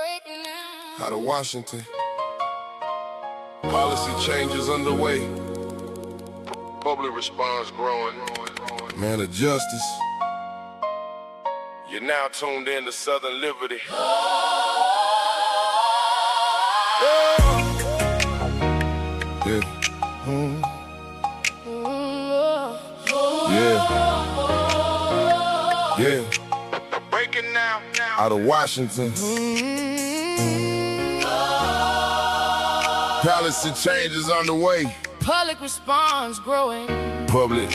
Out of Washington, policy changes underway. Public response growing. Man of justice. You're now tuned in to Southern Liberty. Yeah. Yeah. Breaking now. Out of Washington. Policy changes underway. Public response growing. Public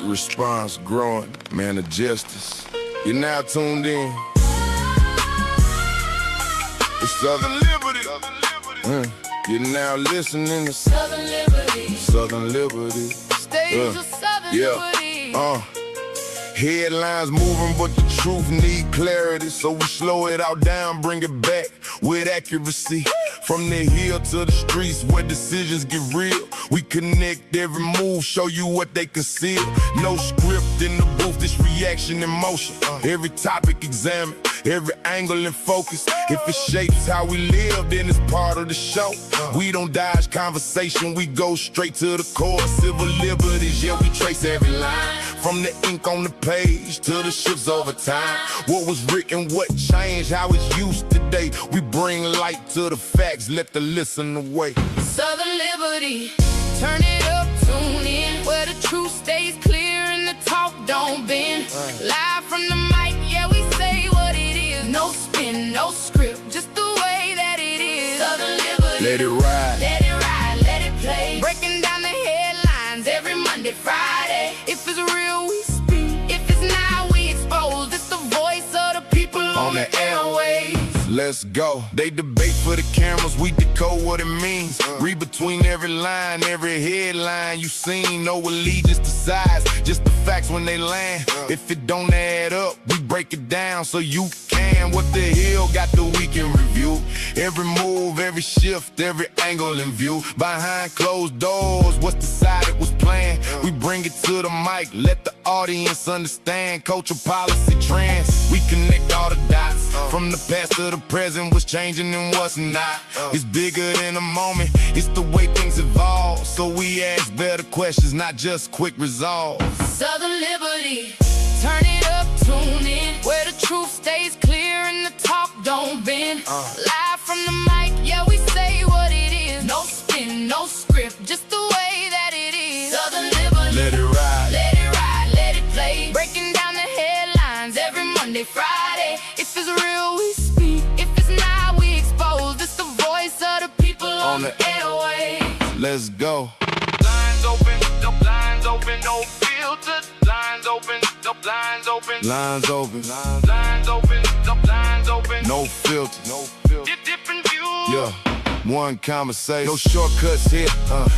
response growing. Man of justice. You're now tuned in. It's Southern Liberty. You're now listening to Southern Liberty. Southern Liberty. Stage of Southern Liberty. Headlines moving, but the truth need clarity. So we slow it all down, bring it back with accuracy. From the hill to the streets where decisions get real. We connect every move, show you what they conceal. No script in the booth, this reaction in motion. Every topic examined, every angle in focus. If it shapes how we live, then it's part of the show. We don't dodge conversation, we go straight to the core. Civil liberties, yeah, we trace every line. From the ink on the page to the shifts over time. What was written, what changed, how it's used today. We bring light to the facts, let the listener wait. Southern Liberty, turn it up, tune in. Where the truth stays clear and the talk don't bend. Live from the mic, yeah, we say what it is. No spin, no script, just the way that it is. Southern Liberty, Let it ride. let it ride, let it play. Breaking down the headlines every Monday, Friday. If it's real, we speak. If it's not, we expose. It's the voice of the people on the airwaves. Let's go. They debate for the cameras, we decode what it means. Read between every line, every headline you seen. No allegiance to sides, just the facts when they land. If it don't add up, we break it down so you can. What the hell got the weekend review? Every move, every shift, every angle in view. Behind closed doors, what's decided was planned. We bring it to the mic, let the audience understand. Culture, policy, trends, we connect all the dots. From the past to the present, what's changing and what's not. It's bigger than a moment, it's the way things evolve. So we ask better questions, not just quick resolve. Southern Liberty, turn it up, tune in. Where the truth stays clear and the talk don't bend. Live from the mic, yeah, we say what it is. No spin, no script, just the way that it is. Southern Liberty, Let it ride. let it ride, let it play. Breaking down the headlines every Monday, Friday. If it's real, we speak. If it's not, we expose. It's the voice of the people on the airwaves. Let's go. Lines open, the blinds open, no filter. Lines open, the blinds open. Lines open, Lines open, the blinds open. no filter. Different views. Yeah, one conversation, no shortcuts here,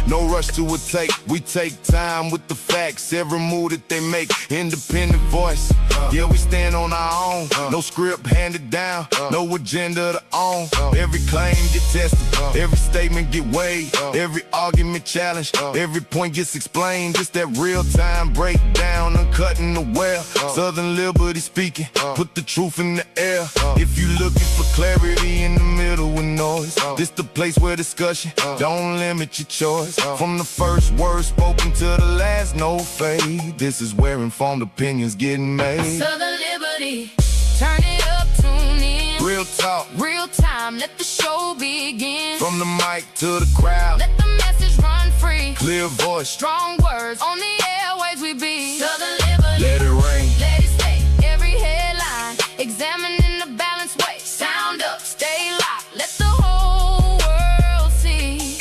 no rush to a take. We take time with the facts, every move that they make. Independent voice, yeah, we stand on our own. No script handed down, no agenda to own. Every claim get tested, every statement get weighed, every argument challenged, every point gets explained. Just that real-time breakdown, uncutting the well. Southern Liberty speaking, put the truth in the air. If you looking for clarity in the middle with noise, this the place where discussion don't limit your choice. From the first word spoken to the last, no fade. This is where informed opinions getting made. Southern Liberty, turn it up, tune in. Real talk, Real time, let the show begin. from the mic to the crowd. Let the message run free. Clear voice, Strong words, on the airwaves we be. Southern Liberty, let it rain. let it stay. Every headline, examining the balanced way. Sound up, stay locked, let the whole world see.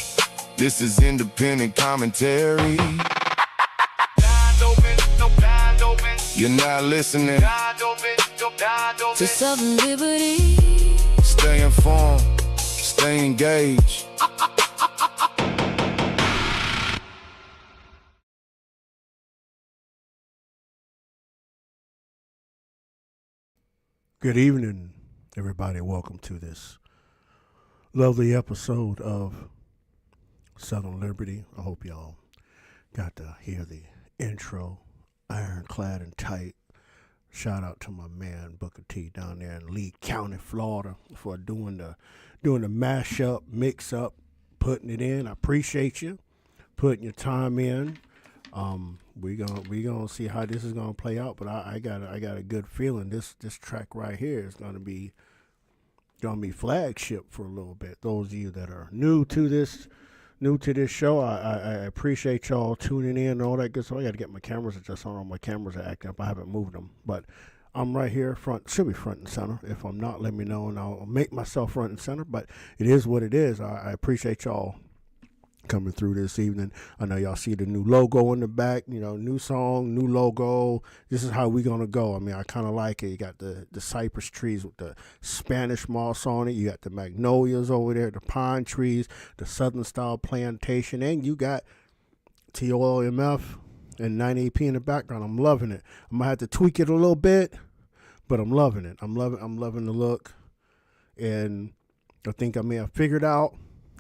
This is independent commentary. Lines open, no blinds open. You're not listening. Lines open, no blinds open. To Southern Liberty. Stay informed, stay engaged. Good evening, everybody. Welcome to this lovely episode of Southern Liberty. I hope y'all got to hear the intro, ironclad and tight. Shout out to my man Booker T down there in Lee County, Florida, for doing the mashup, mix up, putting it in. I appreciate you putting your time in. We gonna see how this is gonna play out, but I got a good feeling this track right here is gonna be flagship for a little bit. Those of you that are new to this show, I appreciate y'all tuning in and all that good stuff. I got to get my cameras adjusted on. My cameras are acting up. I haven't moved them, but I'm right here should be front and center. If I'm not, let me know and I'll make myself front and center, but it is what it is. I appreciate y'all coming through this evening. I know y'all see the new logo in the back, new song, new logo. This is how we gonna go. I mean, I kind of like it. You got the cypress trees with the Spanish moss on it. You got the magnolias over there, the pine trees, the southern style plantation, and you got TOLMF and 9AP in the background. I'm loving it. I might have to tweak it a little bit, but I'm loving it. I'm loving the look, and I think I may have figured out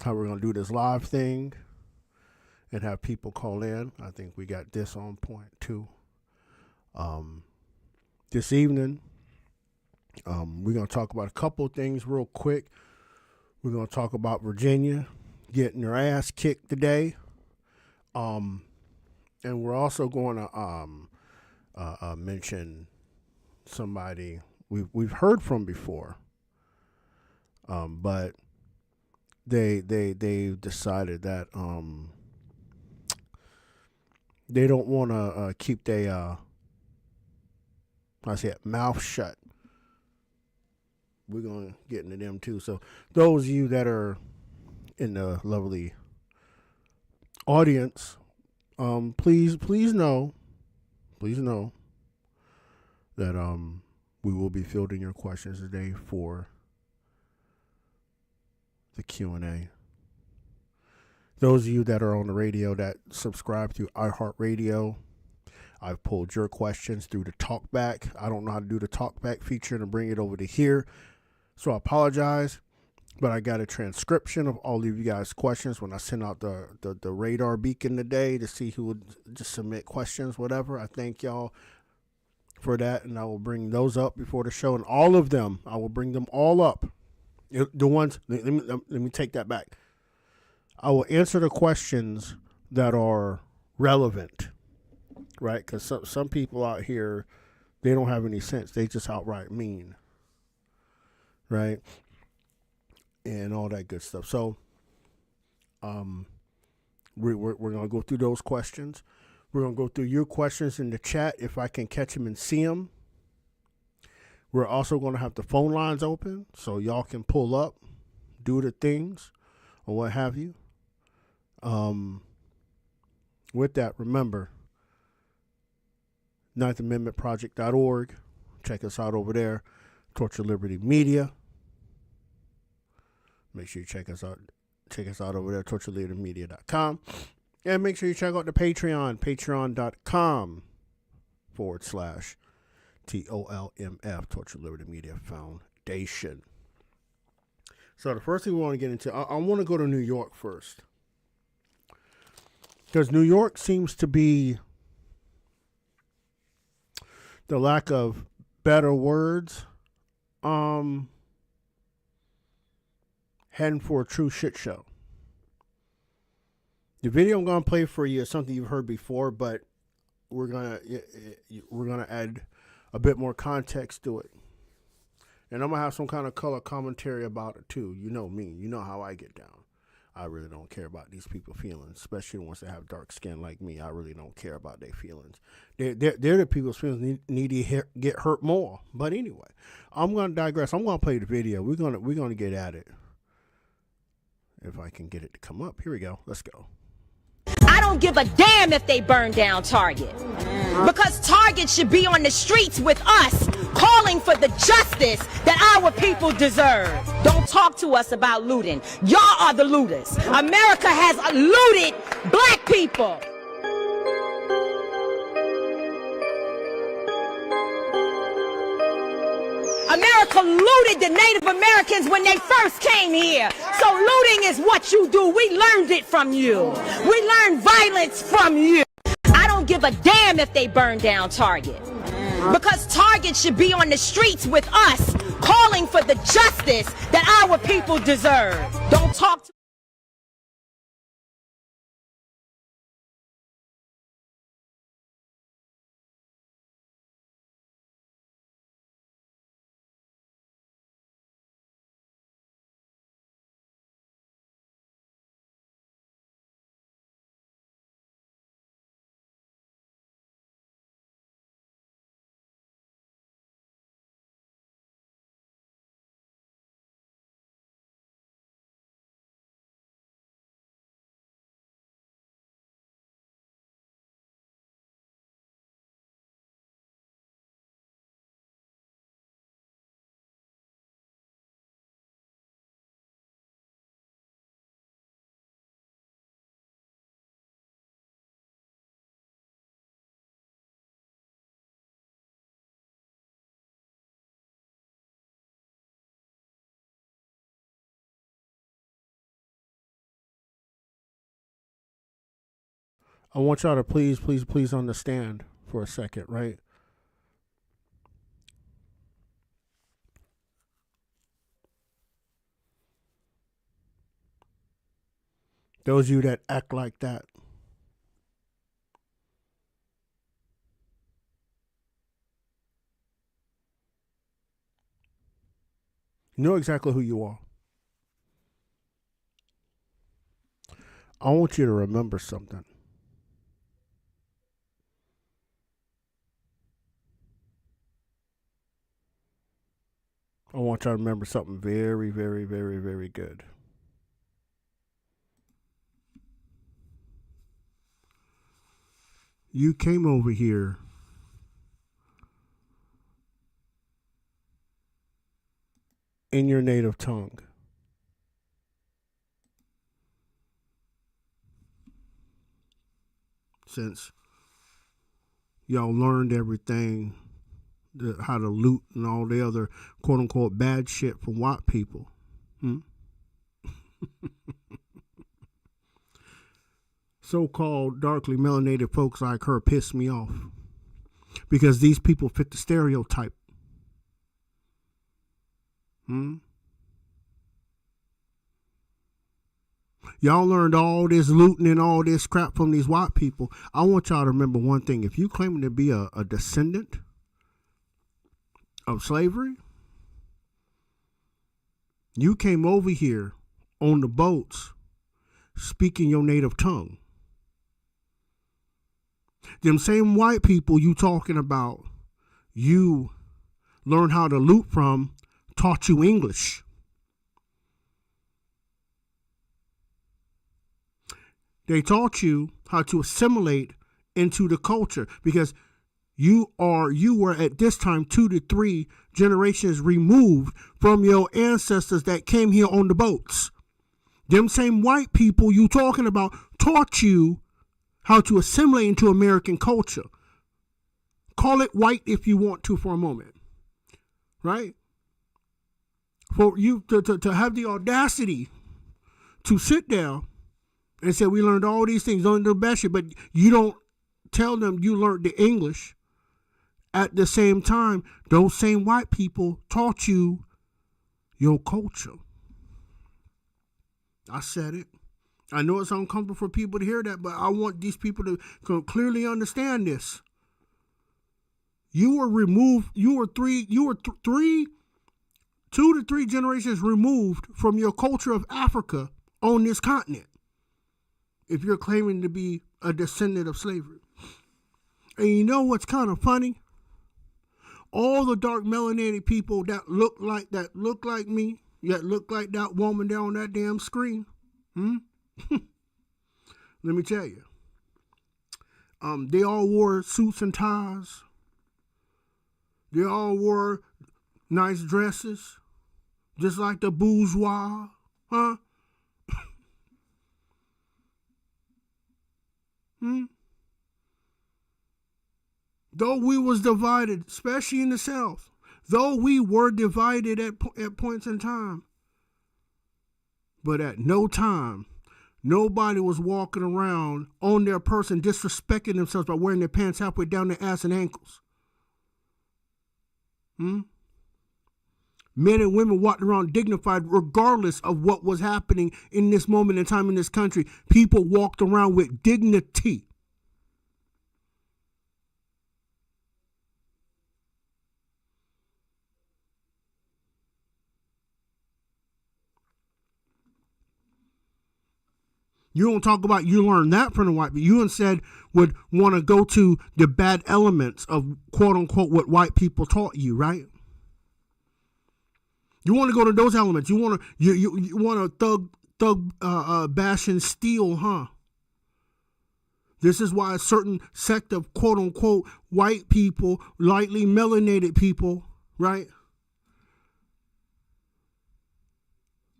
how we're going to do this live thing and have people call in. I think we got this on point too. This evening, we're going to talk about a couple of things real quick. We're going to talk about Virginia getting their ass kicked today. And we're also going to mention somebody we've heard from before, but they decided that they don't want to keep their mouth shut. We're going to get into them too. So those of you that are in the lovely audience, please know that we will be fielding your questions today for the Q&A. Those of you that are on the radio that subscribe to iHeartRadio, I've pulled your questions through the talkback. I don't know how to do the talkback feature and bring it over to here, so I apologize. But I got a transcription of all of you guys' questions when I sent out the radar beacon today to see who would just submit questions, whatever. I thank y'all for that, and I will bring those up before the show, and all of them, I will bring them all up. The ones, let me take that back. I will answer the questions that are relevant, right? Because some people out here, they don't have any sense. They just outright mean, right? And all that good stuff. So, we're going to go through those questions. We're going to go through your questions in the chat if I can catch them and see them. We're also going to have the phone lines open so y'all can pull up, do the things, or what have you. With that, remember, 9thamendmentproject.org. Check us out over there. Torture Liberty Media. Make sure you check us out over there, torturelibertymedia.com. And make sure you check out the Patreon, patreon.com/TOLMF, Torture Liberty Media Foundation. So the first thing we want to get into, I want to go to New York first. Because New York seems to be, the lack of better words, heading for a true shit show. The video I'm going to play for you is something you've heard before, but we're gonna add a bit more context to it. And I'm going to have some kind of color commentary about it too. You know me. You know how I get down. I really don't care about these people's feelings, especially the ones that have dark skin like me. I really don't care about their feelings. They're the people's feelings need to get hurt more. But anyway, I'm going to digress. I'm going to play the video. We're going to get at it. If I can get it to come up. Here we go. Let's go. I don't give a damn if they burn down Target. Because Target should be on the streets with us, calling for the justice that our people deserve. Don't talk to us about looting. Y'all are the looters. America has looted black people. America looted the Native Americans when they first came here. So looting is what you do. We learned it from you. We learned violence from you. I don't give a damn if they burn down Target. Because Target should be on the streets with us, calling for the justice that our people deserve. Don't talk to I want y'all to please understand for a second, right? Those of you that act like that, you know exactly who you are. I want you to remember something. I want y'all to remember something very, very, very, very good. You came over here in your native tongue. Since y'all learned everything, how to loot and all the other quote unquote bad shit from white people. So-called darkly melanated folks like her piss me off because these people fit the stereotype. Y'all learned all this looting and all this crap from these white people. I want y'all to remember one thing. If you claiming to be a descendant of slavery, you came over here on the boats speaking your native tongue. Them same white people you talking about, you learned how to loot from, taught you English. They taught you how to assimilate into the culture because you were at this time 2 to 3 generations removed from your ancestors that came here on the boats. Them same white people you talking about taught you how to assimilate into American culture. Call it white if you want to for a moment, right? For you to have the audacity to sit down and say, we learned all these things, don't do best shit, but you don't tell them you learned the English. At the same time, those same white people taught you your culture. I said it. I know it's uncomfortable for people to hear that, but I want these people to clearly understand this. You were removed, you were 2 to 3 generations removed from your culture of Africa on this continent, if you're claiming to be a descendant of slavery. And you know what's kind of funny? All the dark melanated people that look like me, that look like that woman down on that damn screen. Let me tell you. They all wore suits and ties. They all wore nice dresses, just like the bourgeois, huh? Though we was divided, especially in the South, though we were divided at points in time, but at no time, nobody was walking around on their person disrespecting themselves by wearing their pants halfway down their ass and ankles. Men and women walked around dignified regardless of what was happening in this moment in time in this country. People walked around with dignity. You don't talk about you learned that from the white people. You instead would want to go to the bad elements of quote unquote what white people taught you, right? You want to go to those elements. You want to thug bash and steal, huh? This is why a certain sect of quote unquote white people, lightly melanated people, right?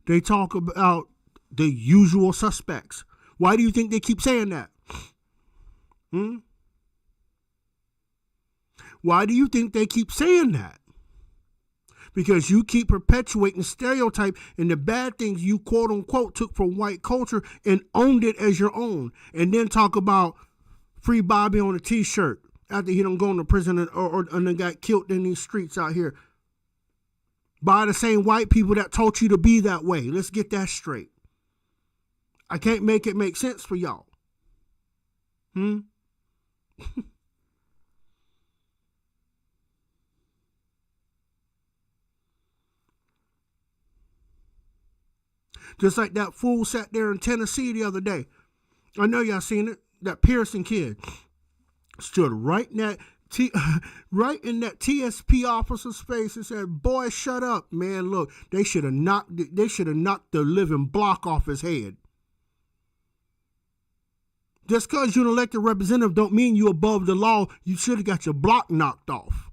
They talk about the usual suspects. Why do you think they keep saying that? Why do you think they keep saying that? Because you keep perpetuating the stereotype and the bad things you quote unquote took from white culture and owned it as your own. And then talk about free Bobby on a t-shirt after he done gone to prison and then got killed in these streets out here by the same white people that taught you to be that way. Let's get that straight. I can't make it make sense for y'all. Just like that fool sat there in Tennessee the other day. I know y'all seen it. That Pearson kid stood right in that TSP officer's face and said, "Boy, shut up, man. Look, they should have knocked the living block off his head." Just because you're an elected representative don't mean you above the law. You should have got your block knocked off.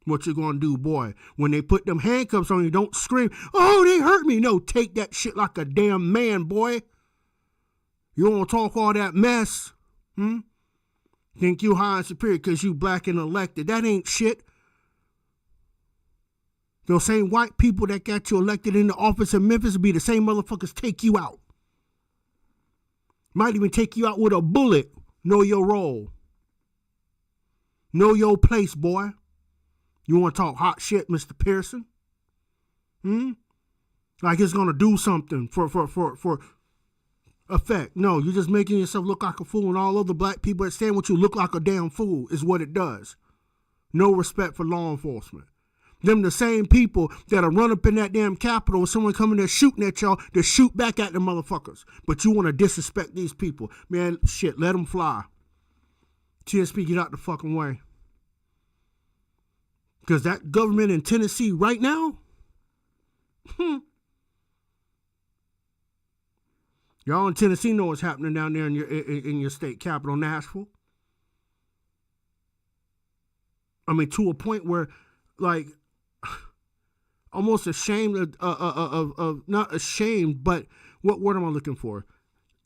What you gonna do, boy? When they put them handcuffs on you, don't scream, "Oh, they hurt me." No, take that shit like a damn man, boy. You don't want to talk all that mess. Think you high and superior because you black and elected. That ain't shit. Those same white people that got you elected in the office in Memphis will be the same motherfuckers take you out. Might even take you out with a bullet. Know your role. Know your place, boy. You want to talk hot shit, Mr. Pearson? Like it's going to do something for effect. No, you're just making yourself look like a fool, and all other black people that stand with you look like a damn fool is what it does. No respect for law enforcement. Them the same people that'll run up in that damn Capitol with someone coming there shooting at y'all to shoot back at the motherfuckers. But you want to disrespect these people. Man, shit, let them fly. TSP, get out the fucking way. Because that government in Tennessee right now, y'all in Tennessee know what's happening down there in your state capital, Nashville. I mean, to a point where, like, almost ashamed of not ashamed, but what word am I looking for?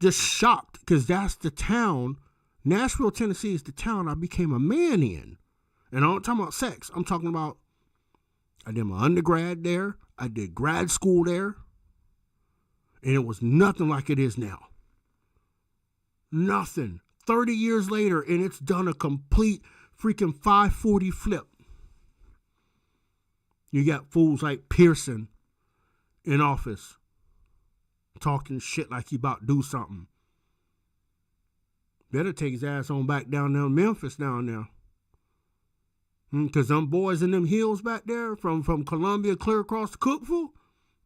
Just shocked, because that's the town. Nashville, Tennessee is the town I became a man in. And I'm not talking about sex. I'm talking about I did my undergrad there. I did grad school there. And it was nothing like it is now. Nothing. 30 years later, and it's done a complete freaking 540 flip. You got fools like Pearson in office talking shit like he about to do something. Better take his ass on back down there in Memphis down there. Because them boys in them hills back there from Columbia clear across the Cookville,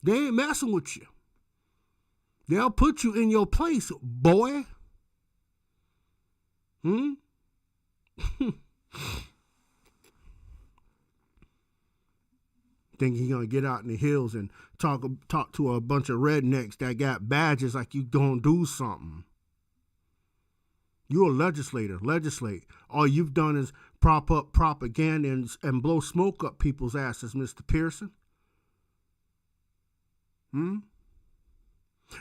they ain't messing with you. They'll put you in your place, boy. Think he gonna get out in the hills and talk to a bunch of rednecks that got badges like you gonna do something. You're a legislator. Legislate. All you've done is prop up propaganda and blow smoke up people's asses, Mr. Pearson.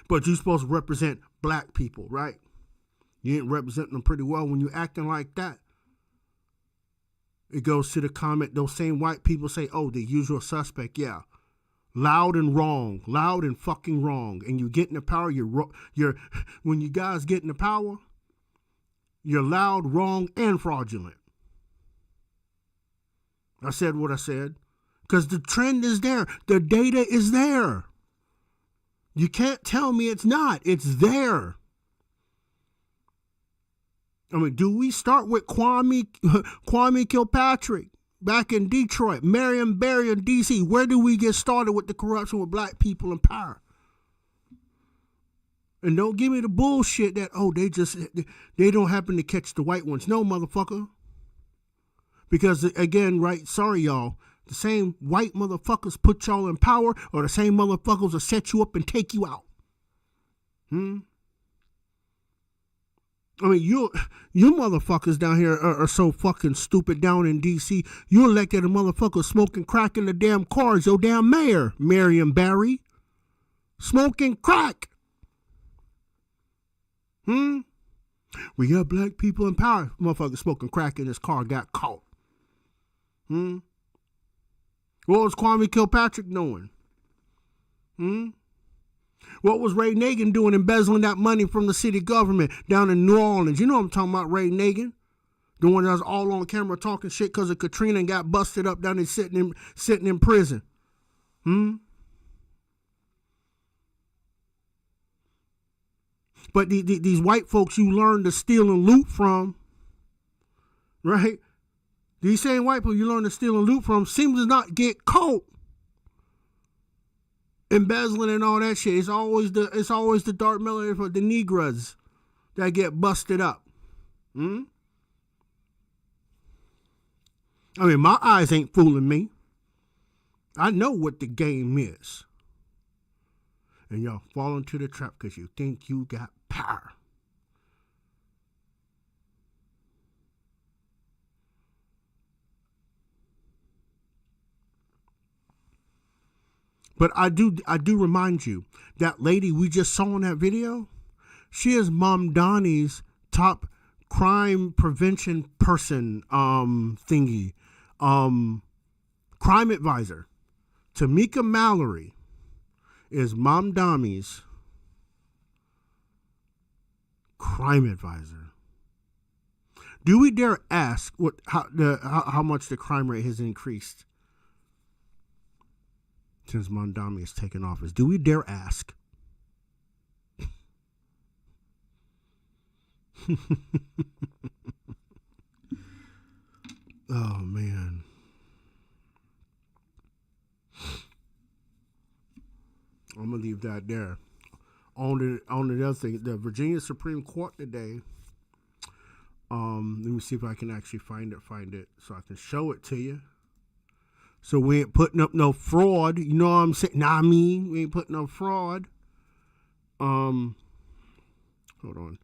But you're supposed to represent black people, right? You ain't representing them pretty well when you're acting like that. It goes to the comment, those same white people say, "Oh, the usual suspect." Yeah. Loud and wrong. Loud and fucking wrong. And you get in the power, when you guys get in the power, you're loud, wrong, and fraudulent. I said what I said. Because the trend is there. The data is there. You can't tell me it's not. It's there. I mean, do we start with Kwame Kilpatrick back in Detroit, Marion Barry in D.C.? Where do we get started with the corruption with black people in power? And don't give me the bullshit that, they don't happen to catch the white ones. No, motherfucker. Because, again, right, sorry, y'all, the same white motherfuckers put y'all in power or the same motherfuckers will set you up and take you out. I mean, you motherfuckers down here are so fucking stupid down in D.C. You elected a motherfucker smoking crack in the damn cars, your damn mayor, Marion Barry. Smoking crack. We got black people in power. Motherfucker smoking crack in his car got caught. What was Kwame Kilpatrick doing? What was Ray Nagin doing, embezzling that money from the city government down in New Orleans? You know what I'm talking about, Ray Nagin? The one that was all on camera talking shit because of Katrina and got busted up down there sitting in prison. But these white folks you learn to steal and loot from, right? These same white people you learn to steal and loot from seem to not get caught. Embezzling and all that shit. It's always the dark melody for the Negroes that get busted up. I mean, my eyes ain't fooling me. I know what the game is. And y'all fall into the trap because you think you got power. But I do remind you, that lady we just saw in that video, she is Mom Donnie's top crime prevention person thingy. Crime advisor. Tamika Mallory is Mom Donnie's crime advisor. Do we dare ask how much the crime rate has increased since Mondami has taken office? Do we dare ask? Oh, man. I'm going to leave that there. On the other thing, the Virginia Supreme Court today, let me see if I can actually find it so I can show it to you. So we ain't putting up no fraud. You know what I'm saying? We ain't putting up fraud. Hold on.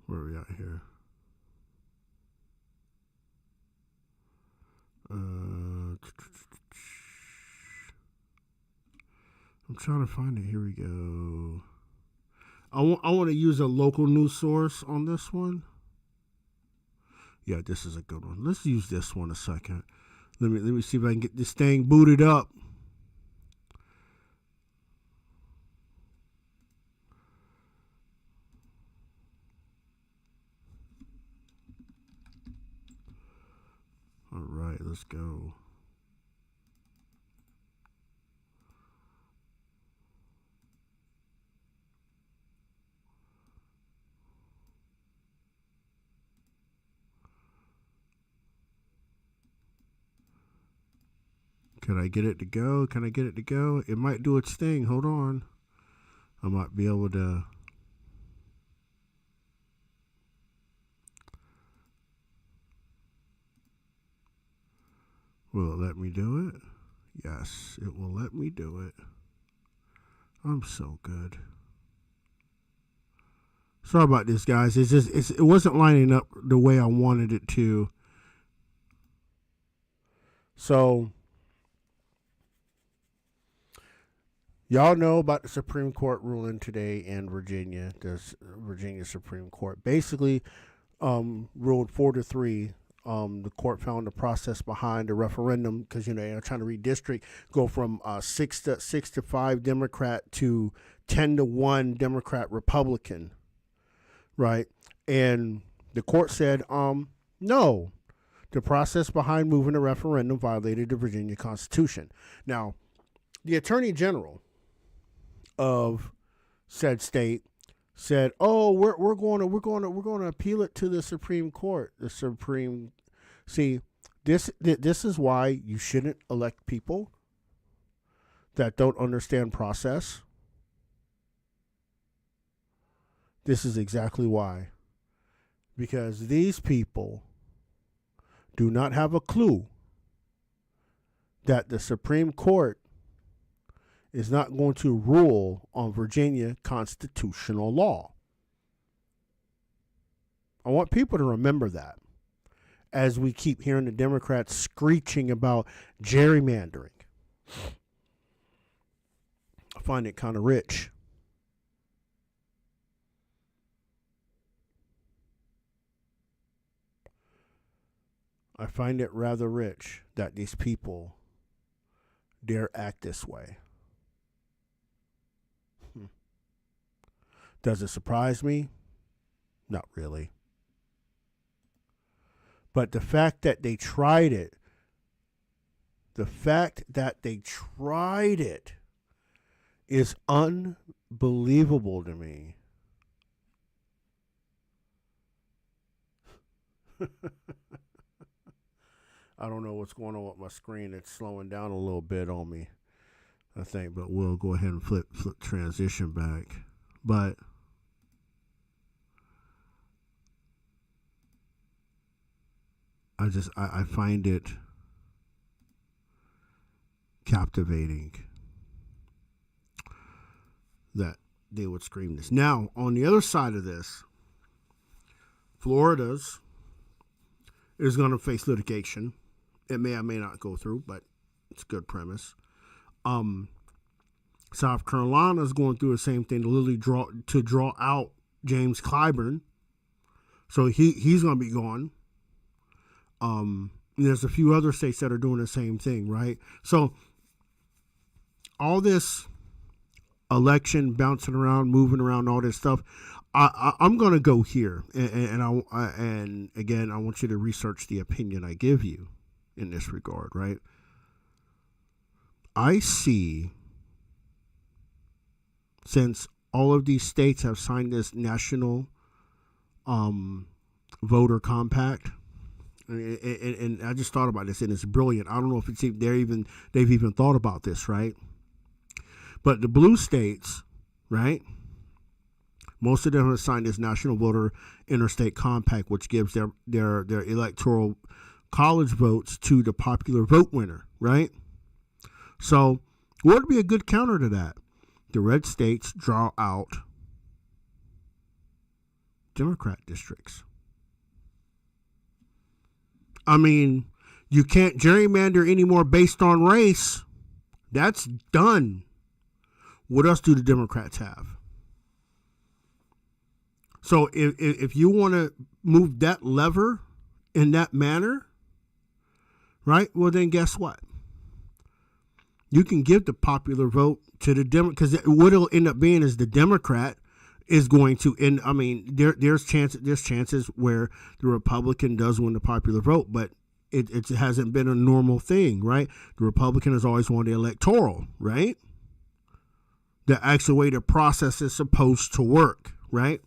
Where are we at here? I'm trying to find it. Here we go. I want to use a local news source on this one. Yeah, this is a good one. Let's use this one a second. Let me see if I can get this thing booted up. All right, let's go. Can I get it to go? It might do its thing. Hold on. I might be able to. Will it let me do it? Yes, it will let me do it. I'm so good. Sorry about this, guys. It wasn't lining up the way I wanted it to. So, y'all know about the Supreme Court ruling today in Virginia. The Virginia Supreme Court basically ruled 4-3 The court found the process behind the referendum because they're trying to redistrict, go from 6-5 Democrat to 10-1 Democrat Republican, right? And the court said, no, the process behind moving the referendum violated the Virginia Constitution. Now, the Attorney General of said state said, "Oh, we're going to appeal it to the Supreme Court." See, this is why you shouldn't elect people that don't understand process. This is exactly why. Because these people do not have a clue that the Supreme Court is not going to rule on Virginia constitutional law. I want people to remember that as we keep hearing the Democrats screeching about gerrymandering. I find it kind of rich. I find it rather rich that these people dare act this way. Does it surprise me? Not really. But the fact that they tried it, is unbelievable to me. I don't know what's going on with my screen. It's slowing down a little bit on me, I think, but we'll go ahead and flip transition back. But I find it captivating that they would scream this. Now, on the other side of this, Florida's is going to face litigation. It may or may not go through, but it's a good premise. South Carolina is going through the same thing to draw out James Clyburn. So he's going to be gone. There's a few other states that are doing the same thing, right? So all this election bouncing around, moving around, all this stuff, I'm going to go here, and again, I want you to research the opinion I give you in this regard, right? I see, since all of these states have signed this national voter compact, and I just thought about this, and it's brilliant. I don't know if they've even thought about this, right? But the blue states, right? Most of them have signed this national voter interstate compact, which gives their electoral college votes to the popular vote winner, right? So what would be a good counter to that? The red states draw out Democrat districts. I mean, you can't gerrymander anymore based on race. That's done. What else do the Democrats have? So if you want to move that lever in that manner, right? Well, then guess what? You can give the popular vote to the Democrat, because what it'll end up being is the Democrat is going to end. I mean, there's chances where the Republican does win the popular vote, but it hasn't been a normal thing, right? The Republican has always won the electoral, right? The actual way the process is supposed to work, right?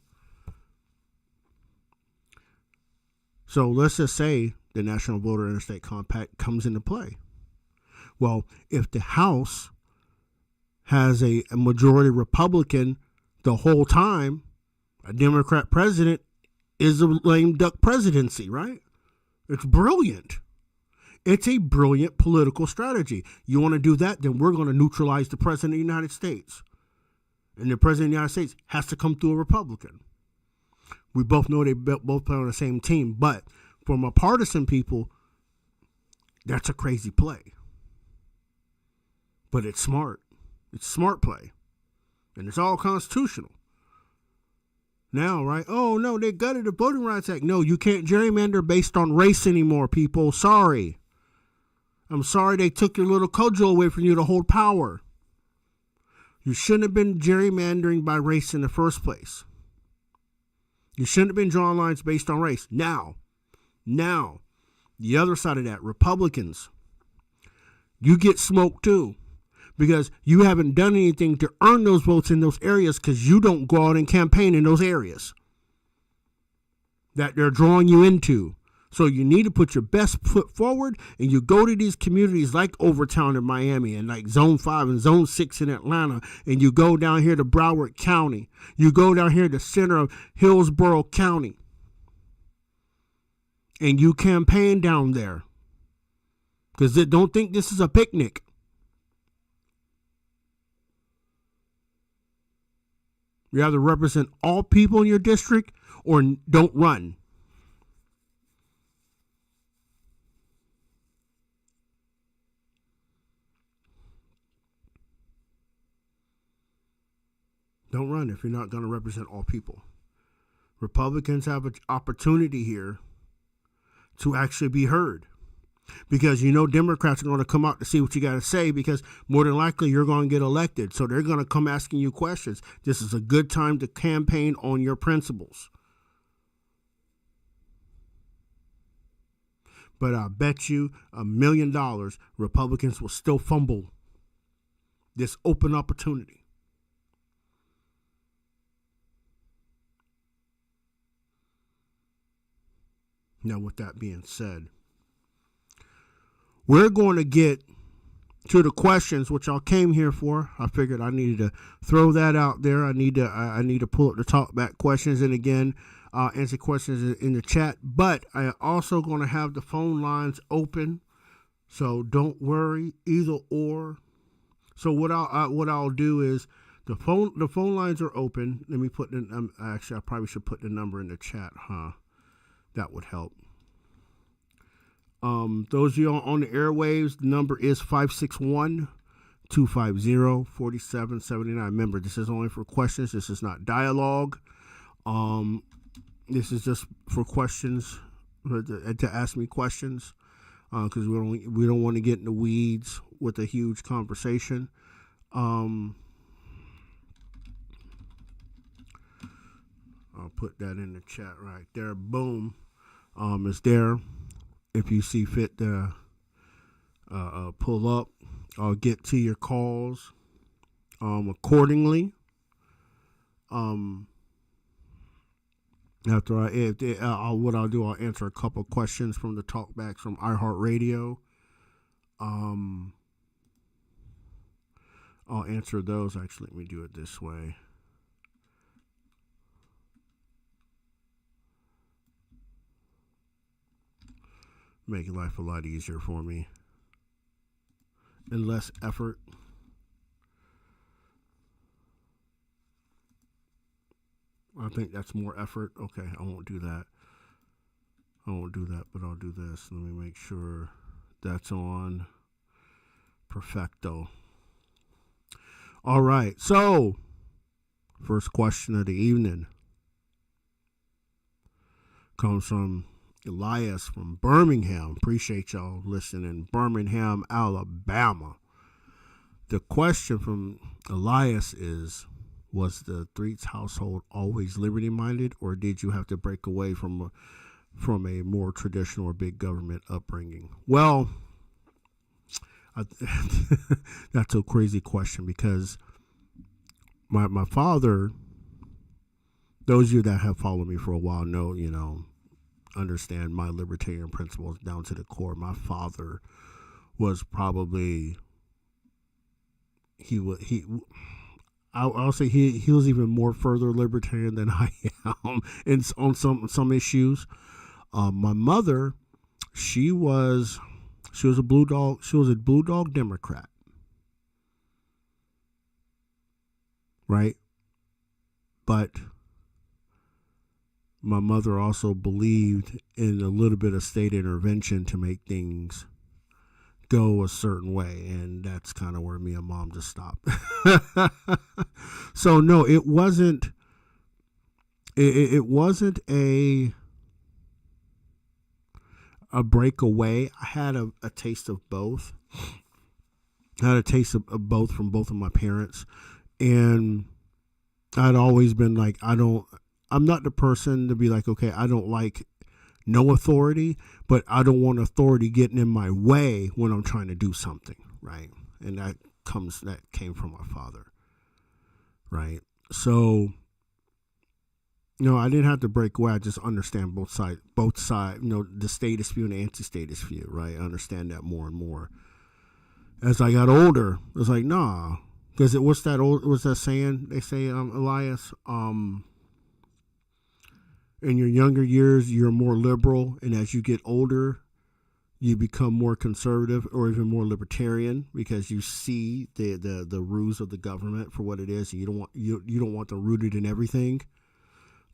So let's just say the National Voter Interstate Compact comes into play. Well, if the House has a majority Republican the whole time, a Democrat president is a lame duck presidency, right? It's brilliant. It's a brilliant political strategy. You want to do that, then we're going to neutralize the president of the United States. And the president of the United States has to come through a Republican. We both know they both play on the same team, but from a partisan people, that's a crazy play. But it's smart. It's smart play. And it's all constitutional. now, right? Oh, no, they gutted the Voting Rights Act. No, you can't gerrymander based on race anymore, people. Sorry. I'm sorry they took your little cudgel away from you to hold power. You shouldn't have been gerrymandering by race in the first place. You shouldn't have been drawing lines based on race. Now, the other side of that, Republicans, you get smoked too, because you haven't done anything to earn those votes in those areas, because you don't go out and campaign in those areas that they're drawing you into. So you need to put your best foot forward, and you go to these communities like Overtown in Miami and like Zone 5 and Zone 6 in Atlanta, and you go down here to Broward County. You go down here to the center of Hillsborough County, and you campaign down there, because they don't think this is a picnic. You either represent all people in your district or don't run. Don't run if you're not going to represent all people. Republicans have an opportunity here to actually be heard, because Democrats are going to come out to see what you got to say, because more than likely you're going to get elected. So they're going to come asking you questions. This is a good time to campaign on your principles. But I bet you $1 million Republicans will still fumble this open opportunity. Now, with that being said, we're going to get to the questions, which I came here for. I figured I needed to throw that out there. I need to pull up the talkback questions, and again, answer questions in the chat. But I am also going to have the phone lines open, so don't worry, either or. So what I'll do is the phone lines are open. Let me put in. Actually, I probably should put the number in the chat, huh? That would help. Those of you on the airwaves, the number is 561-250-4779. Remember, this is only for questions. This is not dialogue. This is just for questions, to ask me questions, because we don't want to get in the weeds with a huge conversation. I'll put that in the chat right there. Boom. It's there. If you see fit to pull up, I'll get to your calls accordingly. After what I'll do, I'll answer a couple questions from the talkbacks from iHeartRadio. I'll answer those. Actually, let me do it this way. Make life a lot easier for me and less effort. I think that's more effort. Okay, I won't do that. But I'll do this. Let me make sure that's on. Perfecto. All right, so first question of the evening comes from Elias from Birmingham. Appreciate y'all listening. Birmingham, Alabama. The question from Elias is, was the Threets household always liberty-minded, or did you have to break away from a more traditional or big government upbringing? Well, that's a crazy question, because my father, those of you that have followed me for a while know, understand my libertarian principles down to the core. My father was probably, I'll say he was even more further libertarian than I am on some issues. My mother, she was a blue dog. She was a blue dog Democrat, right? But my mother also believed in a little bit of state intervention to make things go a certain way, and that's kind of where me and mom just stopped. So no, it wasn't it wasn't a breakaway. I had a taste of both. I had a taste of both from both of my parents, and I'd always been like, I'm not the person to be like, okay, I don't like no authority, but I don't want authority getting in my way when I'm trying to do something, right? And that came from my father, right? So, I didn't have to break away. I just understand both sides, the statist view and the anti-statist view, right? I understand that more and more. As I got older, it was like, nah, because what's that saying? They say, Elias, in your younger years, you're more liberal, and as you get older, you become more conservative or even more libertarian because you see the rules of the government for what it is, and you don't want them rooted in everything.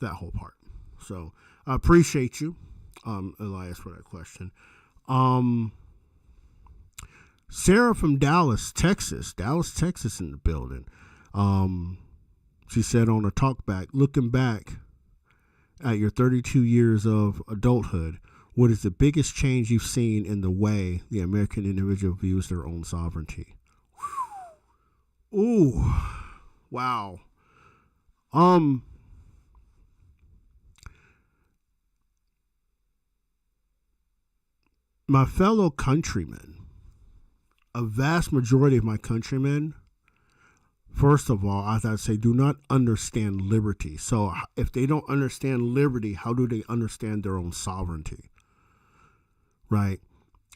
That whole part. So I appreciate you, Elias, for that question. Sarah from Dallas, Texas in the building. She said on a talkback, looking back at your 32 years of adulthood, what is the biggest change you've seen in the way the American individual views their own sovereignty? Ooh, wow. My fellow countrymen, a vast majority of my countrymen, first of all, as I say, do not understand liberty. So if they don't understand liberty, how do they understand their own sovereignty? Right?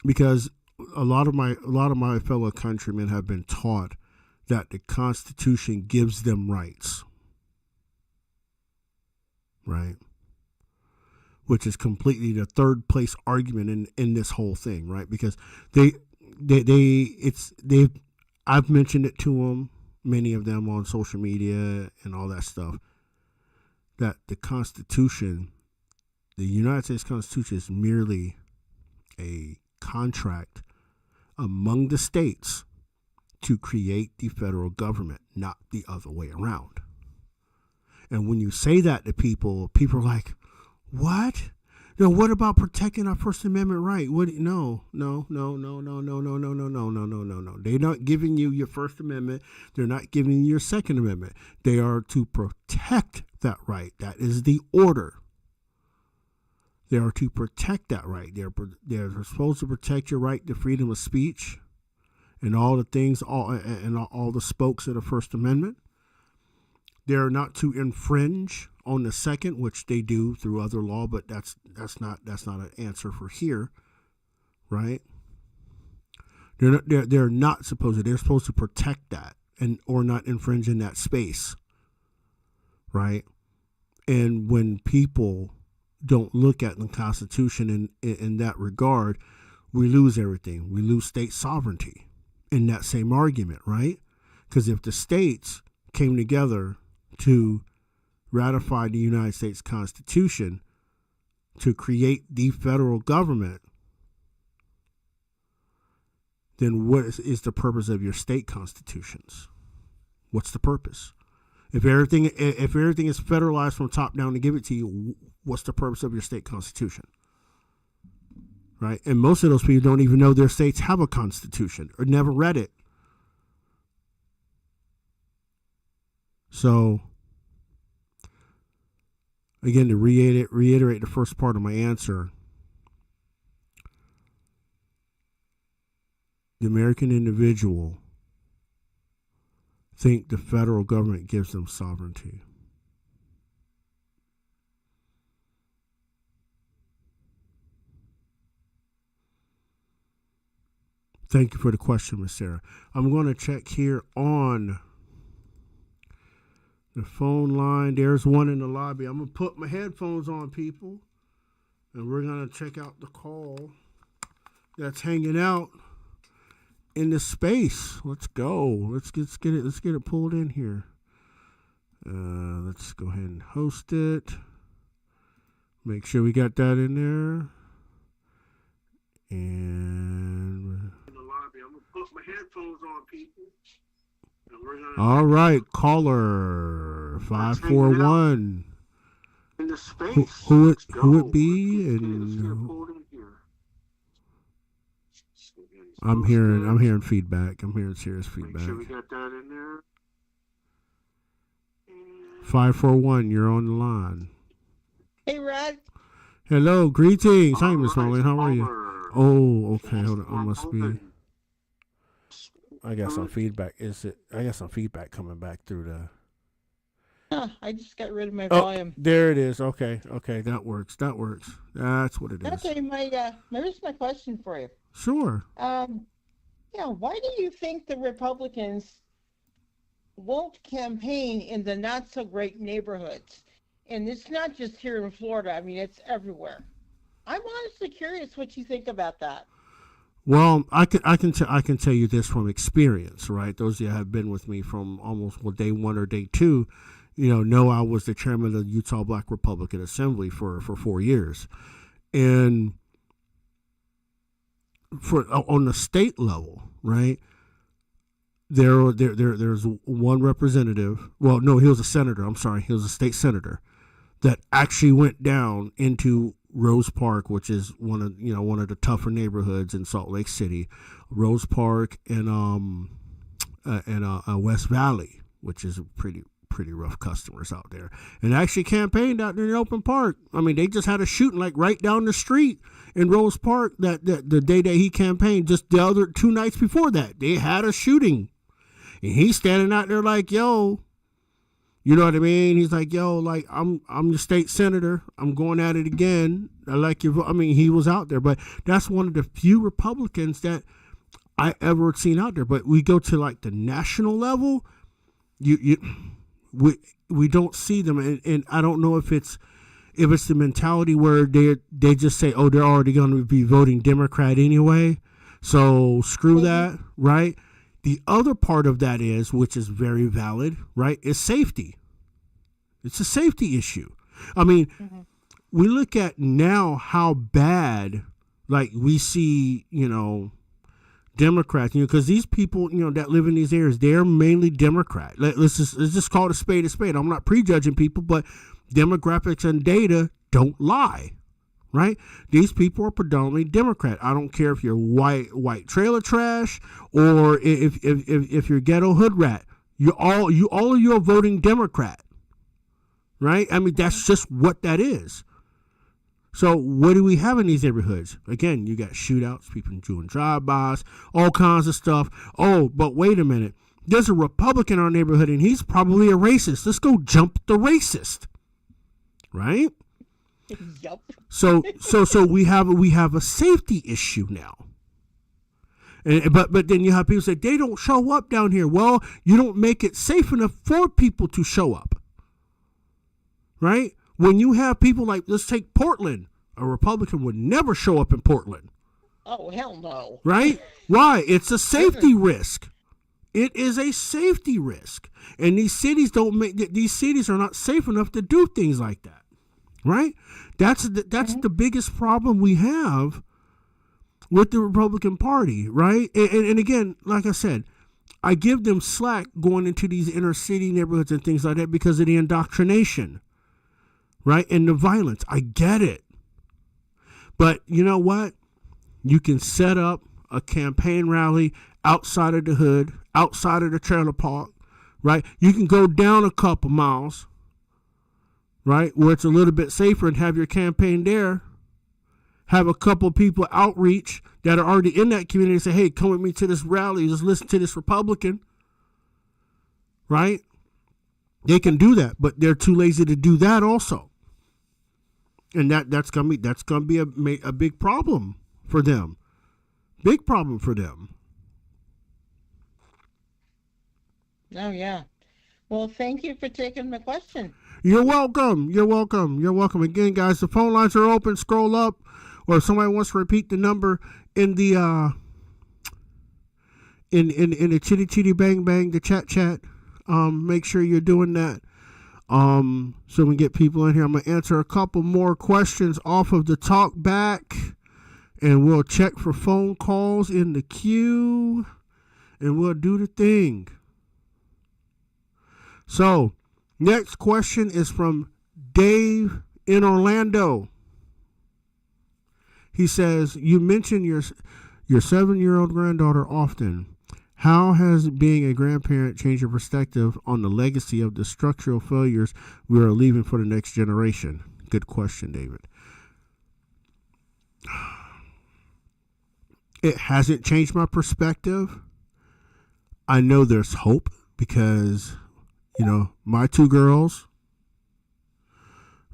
Because a lot of my fellow countrymen have been taught that the Constitution gives them rights. Right? Which is completely the third place argument in this whole thing, right? Because I've mentioned it to them, many of them on social media and all that stuff, that the Constitution, the United States Constitution, is merely a contract among the states to create the federal government, not the other way around. And when you say that to people are like, what? No, what about protecting our First Amendment right? No. They're not giving you your First Amendment. They're not giving you your Second Amendment. They are to protect that right. That is the order. They are to protect that right. They're supposed to protect your right to freedom of speech and all the things, all the spokes of the First Amendment. They're not to infringe on the second, which they do through other law, but that's not an answer for here, right? They're not supposed to. They're supposed to protect that or not infringe in that space, right? And when people don't look at the Constitution in that regard, we lose everything. We lose state sovereignty in that same argument, right? Because if the states came together to ratify the United States Constitution to create the federal government, then what is the purpose of your state constitutions? What's the purpose? If everything is federalized from top down to give it to you, what's the purpose of your state constitution? Right? And most of those people don't even know their states have a constitution or never read it. So, again, to reiterate the first part of my answer, the American individual think the federal government gives them sovereignty. Thank you for the question, Ms. Sarah. I'm going to check here on the phone line. There's one in the lobby. I'm going to put my headphones on, people, and we're going to check out the call that's hanging out in the space. Let's go. Let's get it pulled in here. Let's go ahead and host it. Make sure we got that in there. And in the lobby, I'm going to put my headphones on, people. All right, caller 541. into space. Who it be? And I'm hearing feedback. I'm hearing serious feedback. Make sure we got that in there. 541, you're on the line. Hey, Rod. Hello, greetings. Hi, Miss Marlene. How are you? Oh, okay. Hold on. I must be. I got some feedback. I got some feedback coming back through the. I just got rid of my volume. There it is. Okay, that works. That's what it is. Okay, here's my question for you. Sure. Why do you think the Republicans won't campaign in the not so great neighborhoods? And it's not just here in Florida. I mean, it's everywhere. I'm honestly curious what you think about that. Well, I can tell you this from experience, right? Those of you that have been with me from almost day one or day two, know I was the chairman of the Utah Black Republican Assembly for 4 years, and on the state level, right? There's one representative. Well, no, he was a senator. I'm sorry, he was a state senator that actually went down into Rose Park, which is one of the tougher neighborhoods in Salt Lake City, Rose Park and West Valley, which is pretty rough customers out there, and actually campaigned out in the open park. I mean, they just had a shooting like right down the street in Rose Park that the day that he campaigned. Just the other 2 nights before that, they had a shooting, and he's standing out there like, yo. You know what I mean? He's like, yo, like, I'm the state senator. I'm going at it again. I like your vote. I mean, he was out there, but that's one of the few Republicans that I ever seen out there. But we go to like the national level, we don't see them, and I don't know if it's the mentality where they just say, oh, they're already going to be voting Democrat anyway, so screw that, right? The other part of that is, which is very valid, right, is safety. It's a safety issue. I mean, we look at now how bad, like, we see, Democrats, because these people, that live in these areas, they're mainly Democrat. Let's just call it a spade a spade. I'm not prejudging people, but demographics and data don't lie. Right? These people are predominantly Democrat. I don't care if you're white trailer trash or if you're ghetto hood rat. All of you are voting Democrat. Right? I mean, that's just what that is. So what do we have in these neighborhoods? Again, you got shootouts, people doing drive-bys, all kinds of stuff. Oh, but wait a minute. There's a Republican in our neighborhood, and he's probably a racist. Let's go jump the racist. Right? Yep. So we have a safety issue now. But then you have people say they don't show up down here. Well, you don't make it safe enough for people to show up. Right? When you have people like, let's take Portland. A Republican would never show up in Portland. Oh, hell no. Right? Why? It's a safety risk. It is a safety risk. And these cities are not safe enough to do things like that. Right? That's the biggest problem we have with the Republican Party, right? And again, like I said, I give them slack going into these inner city neighborhoods and things like that because of the indoctrination, right? And the violence. I get it. But you know what? You can set up a campaign rally outside of the hood, outside of the trailer park, right? You can go down a couple miles, right, where it's a little bit safer and have your campaign there. Have a couple people outreach that are already in that community and say, hey, come with me to this rally. Just listen to this Republican. Right? They can do that, but they're too lazy to do that also. And that's gonna be a big problem for them. Big problem for them. Oh, yeah. Well, thank you for taking my question. You're welcome. You're welcome. You're welcome. Again, guys, the phone lines are open. Scroll up, or if somebody wants to repeat the number in the in the chitty chitty bang bang, the chat. Make sure you're doing that. So we get people in here. I'm gonna answer a couple more questions off of the talk back, and we'll check for phone calls in the queue, and we'll do the thing. So, next question is from Dave in Orlando. He says, you mention your 7-year-old granddaughter often. How has being a grandparent changed your perspective on the legacy of the structural failures we are leaving for the next generation? Good question, David. It hasn't changed my perspective. I know there's hope because, my two girls,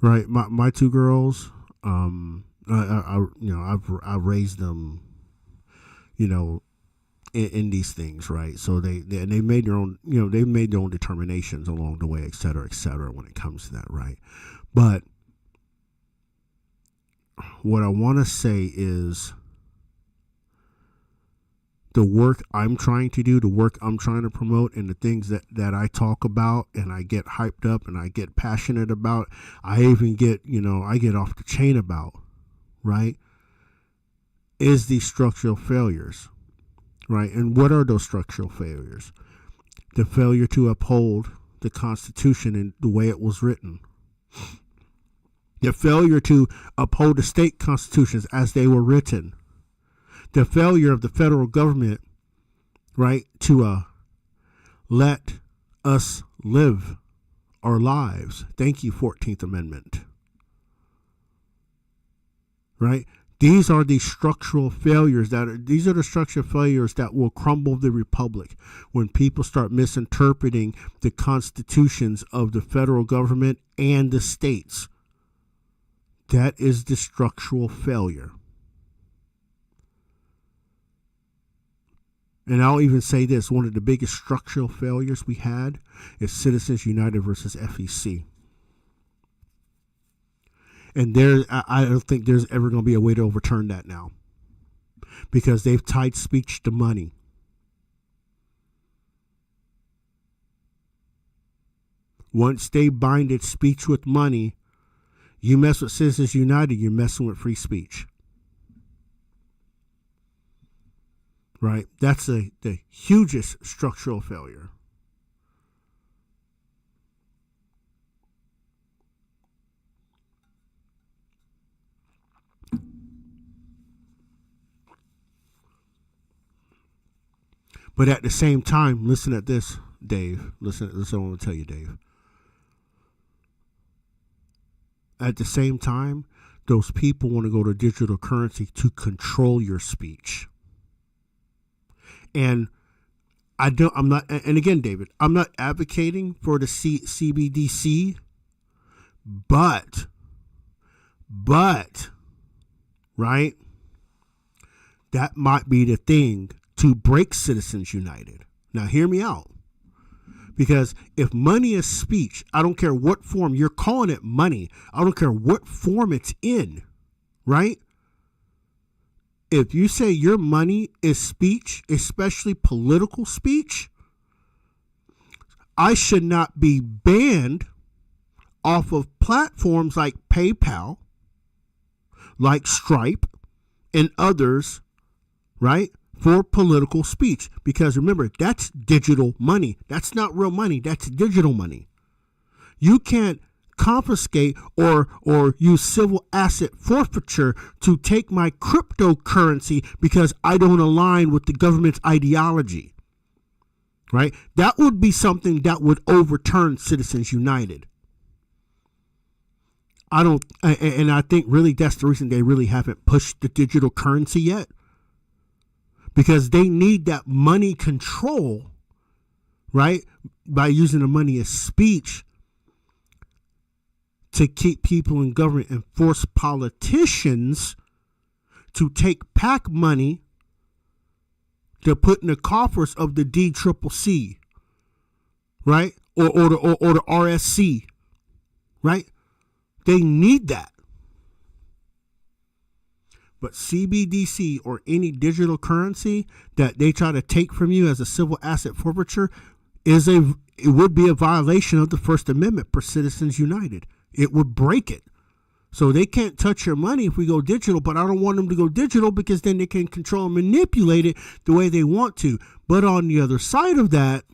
right? My two girls, I've raised them, in these things, right? So they made their own, they've made their own determinations along the way, et cetera, when it comes to that, right? But what I want to say is the work I'm trying to do, the work I'm trying to promote, and the things that I talk about and I get hyped up and I get passionate about, I even get, I get off the chain about, right, is these structural failures. Right. And what are those structural failures? The failure to uphold the Constitution in the way it was written. The failure to uphold the state constitutions as they were written. The failure of the federal government, right, to let us live our lives. Thank you, 14th Amendment. Right? These are the structural failures these are the structural failures that will crumble the republic when people start misinterpreting the constitutions of the federal government and the states. That is the structural failure. And I'll even say this, one of the biggest structural failures we had is Citizens United versus FEC. And I don't think there's ever going to be a way to overturn that now, because they've tied speech to money. Once they binded speech with money, you mess with Citizens United, you're messing with free speech. Right? That's the hugest structural failure. But at the same time, listen at this, Dave. Listen to what I'm going to tell you, Dave. At the same time, those people want to go to digital currency to control your speech. And and again, David, I'm not advocating for the CBDC, but, right? That might be the thing to break Citizens United. Now, hear me out. Because if money is speech, I don't care what form, you're calling it money. I don't care what form it's in, right? If you say your money is speech, especially political speech, I should not be banned off of platforms like PayPal, like Stripe, and others, right? For political speech. Because remember, that's digital money. That's not real money. That's digital money. You can't confiscate or use civil asset forfeiture to take my cryptocurrency because I don't align with the government's ideology. Right? That would be something that would overturn Citizens United. I think really that's the reason they really haven't pushed the digital currency yet. Because they need that money control, right? By using the money as speech to keep people in government and force politicians to take PAC money to put in the coffers of the DCCC, right? Or the RSC, right? They need that. But CBDC or any digital currency that they try to take from you as a civil asset forfeiture it would be a violation of the First Amendment for Citizens United. It would break it. So they can't touch your money if we go digital, but I don't want them to go digital because then they can control and manipulate it the way they want to. But on the other side of that,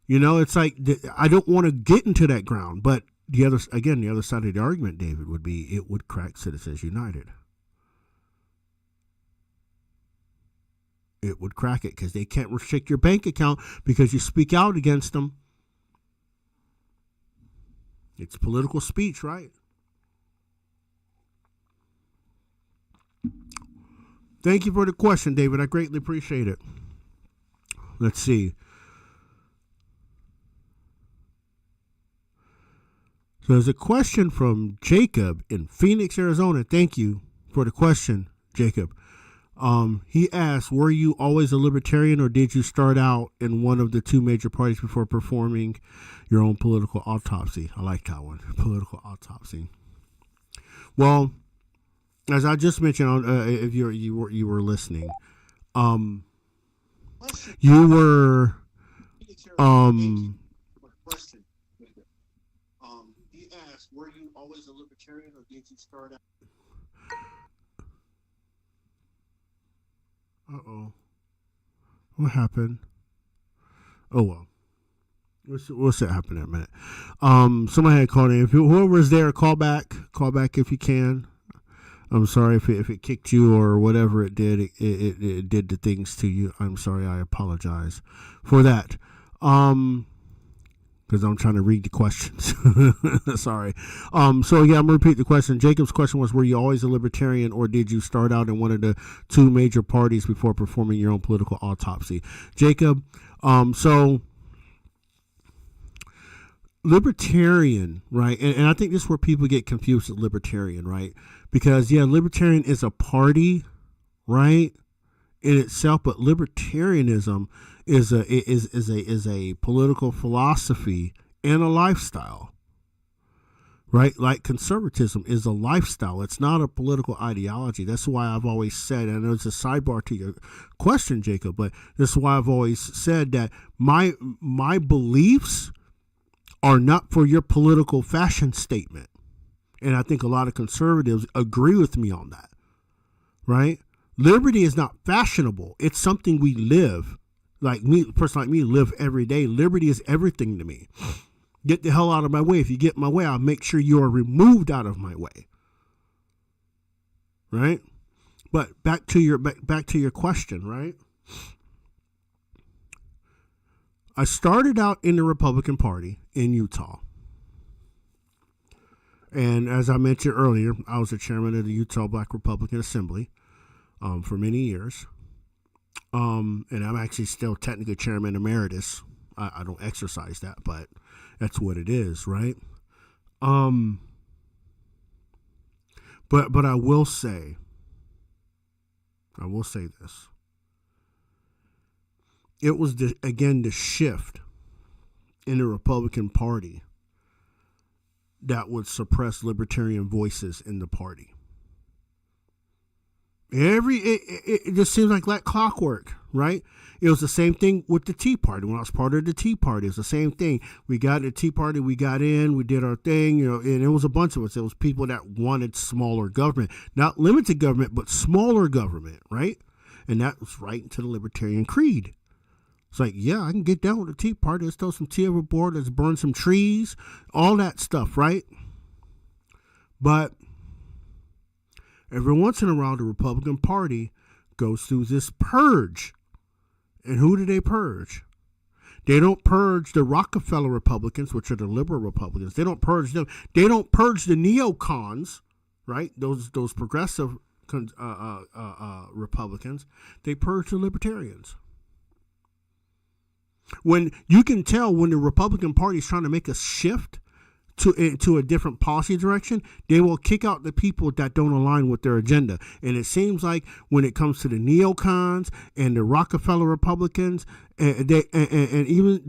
it's like, I don't want to get into that ground, but the other side of the argument, David, would be it would crack Citizens United. It would crack it because they can't restrict your bank account because you speak out against them. It's political speech, right? Thank you for the question, David. I greatly appreciate it. Let's see. So there's a question from Jacob in Phoenix, Arizona. Thank you for the question, Jacob. He asked, were you always a libertarian or did you start out in one of the two major parties before performing your own political autopsy? I like that one, political autopsy. Well, as I just mentioned, if you were listening, you were he asked, were you always a libertarian or did you start out? Uh-oh. What happened? Oh, well. We'll see what happened in a minute. Somebody had called in. If whoever's there, call back. Call back if you can. I'm sorry if it kicked you or whatever it did. It did the things to you. I'm sorry. I apologize for that. Because I'm trying to read the questions. Sorry. So yeah, I'm gonna repeat the question. Jacob's question was, were you always a libertarian or did you start out in one of the two major parties before performing your own political autopsy? Jacob, so libertarian, right? And I think this is where people get confused with libertarian, right? Because yeah, libertarian is a party, right, in itself, but libertarianism is a political philosophy and a lifestyle, right? Like conservatism is a lifestyle. It's not a political ideology. That's why I've always said, and it's a sidebar to your question, Jacob, but this is why I've always said that my beliefs are not for your political fashion statement. And I think a lot of conservatives agree with me on that, right? Liberty is not fashionable. It's something we live. Like me, a person like me, live every day. Liberty is everything to me. Get the hell out of my way. If you get in my way, I'll make sure you are removed out of my way. Right? But back to your question, right? I started out in the Republican Party in Utah. And as I mentioned earlier, I was the chairman of the Utah Black Republican Assembly for many years. And I'm actually still technically chairman emeritus. I don't exercise that, but that's what it is, right? But I will say this. It was the shift in the Republican Party that would suppress libertarian voices in the party. It just seems like clockwork, right? It was the same thing with the Tea Party. When I was part of the Tea Party, it was the same thing. We got the Tea Party, we got in, we did our thing, and it was a bunch of us. It was people that wanted smaller government, not limited government, but smaller government, right? And that was right into the Libertarian Creed. It's like, yeah, I can get down with the Tea Party. Let's throw some tea overboard. Let's burn some trees. All that stuff, right? But every once in a while, the Republican Party goes through this purge. And who do they purge? They don't purge the Rockefeller Republicans, which are the liberal Republicans. They don't purge them. They don't purge the neocons, right? Those progressive Republicans. They purge the libertarians. When you can tell when the Republican Party is trying to make a shift to a different policy direction, they will kick out the people that don't align with their agenda. And it seems like when it comes to the neocons and the Rockefeller Republicans and even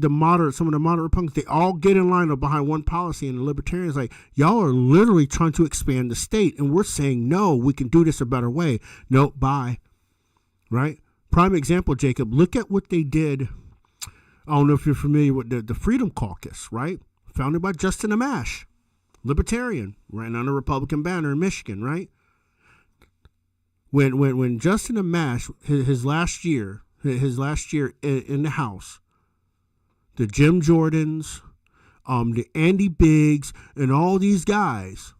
some of the moderate Republicans, they all get in line behind one policy. And the libertarians like, y'all are literally trying to expand the state. And we're saying, no, we can do this a better way. No, bye. Right? Prime example, Jacob, look at what they did. I don't know if you're familiar with the Freedom Caucus, right? Founded by Justin Amash, libertarian, ran on a Republican banner in Michigan, right? When Justin Amash, his last year in the House, the Jim Jordans, the Andy Biggs, and all these guys,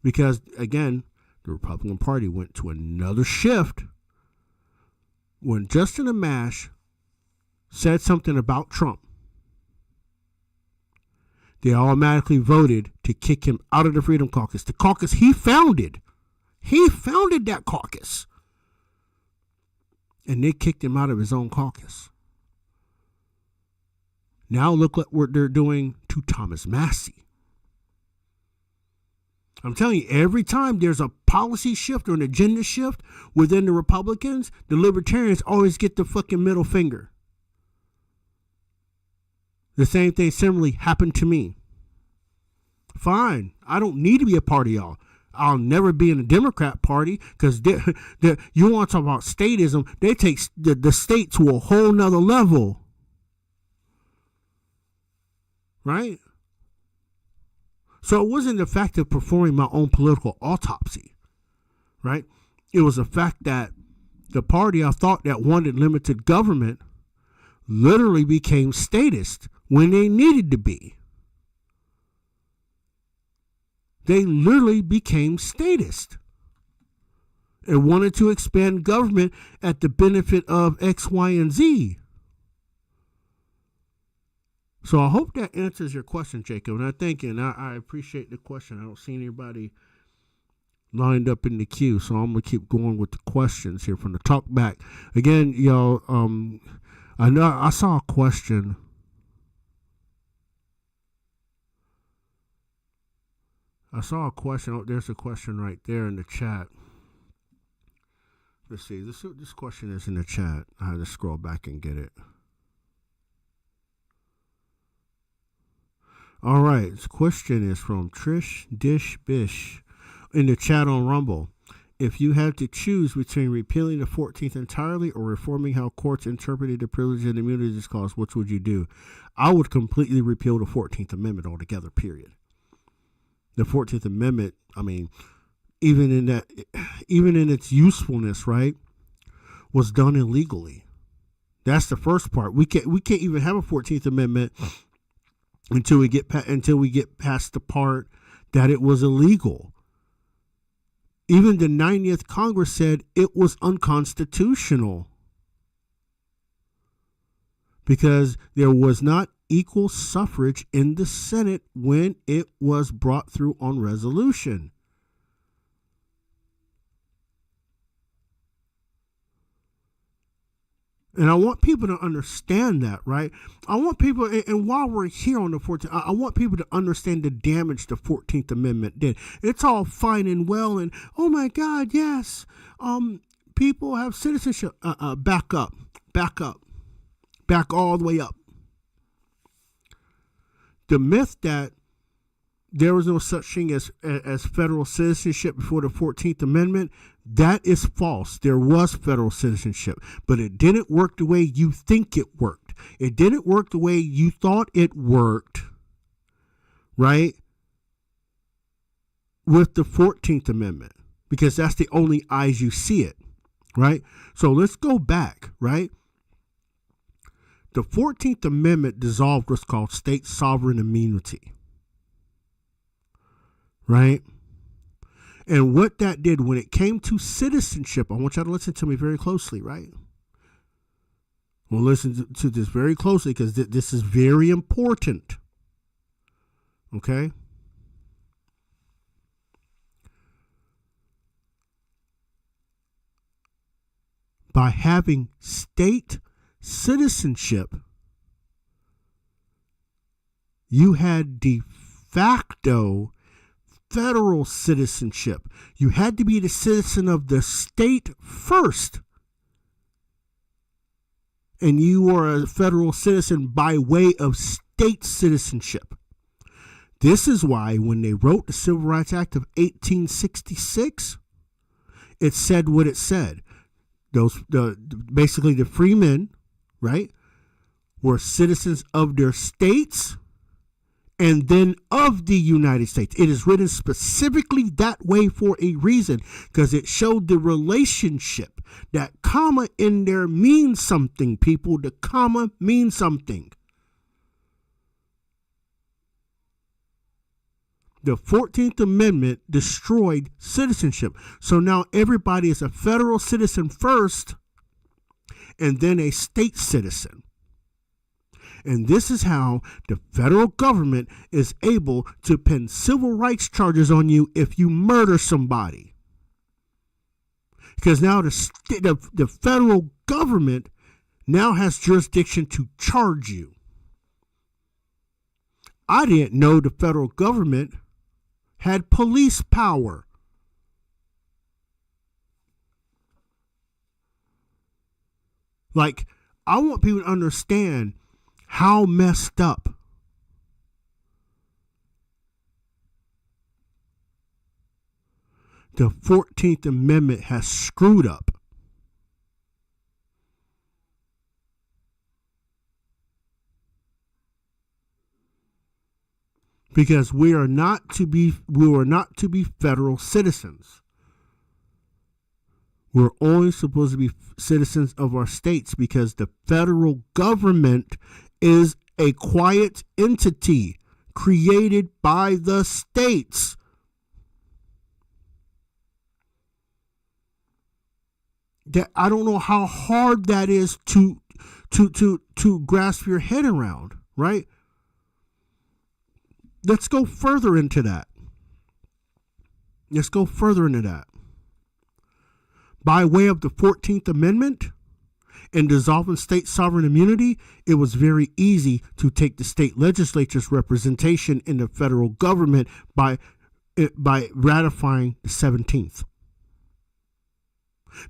because again, the Republican Party went to another shift when Justin Amash said something about Trump. They automatically voted to kick him out of the Freedom Caucus. The caucus he founded. He founded that caucus. And they kicked him out of his own caucus. Now look what they're doing to Thomas Massie. I'm telling you, every time there's a policy shift or an agenda shift within the Republicans, the Libertarians always get the fucking middle finger. The same thing similarly happened to me. Fine. I don't need to be a part of y'all. I'll never be in the Democrat Party because you want to talk about statism. They take the state to a whole nother level. Right? So it wasn't the fact of performing my own political autopsy. Right? It was the fact that the party I thought that wanted limited government literally became statist when they needed to be. They literally became statist and wanted to expand government at the benefit of X, Y, and Z. So I hope that answers your question, Jacob. And I thank you, and I appreciate the question. I don't see anybody lined up in the queue, so I'm going to keep going with the questions here from the talk back. Again, y'all, I know I saw a question. Oh, there's a question right there in the chat. Let's see. This question is in the chat. I had to scroll back and get it. All right. This question is from Trish Dish Bish in the chat on Rumble. If you had to choose between repealing the 14th entirely or reforming how courts interpreted the Privileges and Immunities Clause, which would you do? I would completely repeal the 14th Amendment altogether, period. The 14th Amendment, I mean, even in its usefulness, right, was done illegally. That's the first part. We can't even have a 14th Amendment until we get past the part that it was illegal. Even the 90th Congress said it was unconstitutional because there was not equal suffrage in the Senate when it was brought through on resolution. And I want people to understand that, right? I want people, and while we're here on the 14th, I want people to understand the damage the 14th Amendment did. It's all fine and well, and oh my God, yes, people have citizenship. Back up, back all the way up. The myth that there was no such thing as federal citizenship before the 14th Amendment, that is false. There was federal citizenship, but it didn't work the way you think it worked. It didn't work the way you thought it worked, right? With the 14th Amendment, because that's the only eyes you see it, right? So let's go back, right? The 14th Amendment dissolved what's called state sovereign immunity, right? And what that did when it came to citizenship, I want y'all to listen to me very closely, right? We'll listen to this very closely because this is very important, okay? By having state citizenship, you had de facto federal citizenship. You had to be the citizen of the state first, and you were a federal citizen by way of state citizenship. This is why when they wrote the Civil Rights Act of 1866, it said what it said. Basically the free men, right, were citizens of their states and then of the United States. It is written specifically that way for a reason, because it showed the relationship. That comma in there means something, people. The comma means something. The 14th Amendment destroyed citizenship. So now everybody is a federal citizen first and then a state citizen. And this is how the federal government is able to pin civil rights charges on you if you murder somebody. Because now the federal government now has jurisdiction to charge you. I didn't know the federal government had police power. Like, I want people to understand how messed up the 14th Amendment has screwed up. Because we are not to be federal citizens. We're only supposed to be citizens of our states because the federal government is a quiet entity created by the states. That I don't know how hard that is to grasp your head around, right? Let's go further into that. By way of the 14th Amendment and dissolving state sovereign immunity, it was very easy to take the state legislature's representation in the federal government by ratifying the 17th.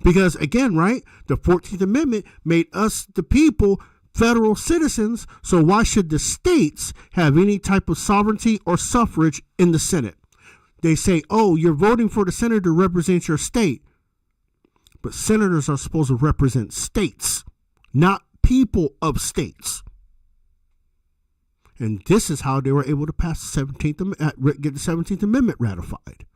Because again, right, the 14th Amendment made us, the people, federal citizens, so why should the states have any type of sovereignty or suffrage in the Senate? They say, oh, you're voting for the senator to represent your state. But senators are supposed to represent states, not people of states. And this is how they were able to pass the 17th, get the 17th Amendment ratified.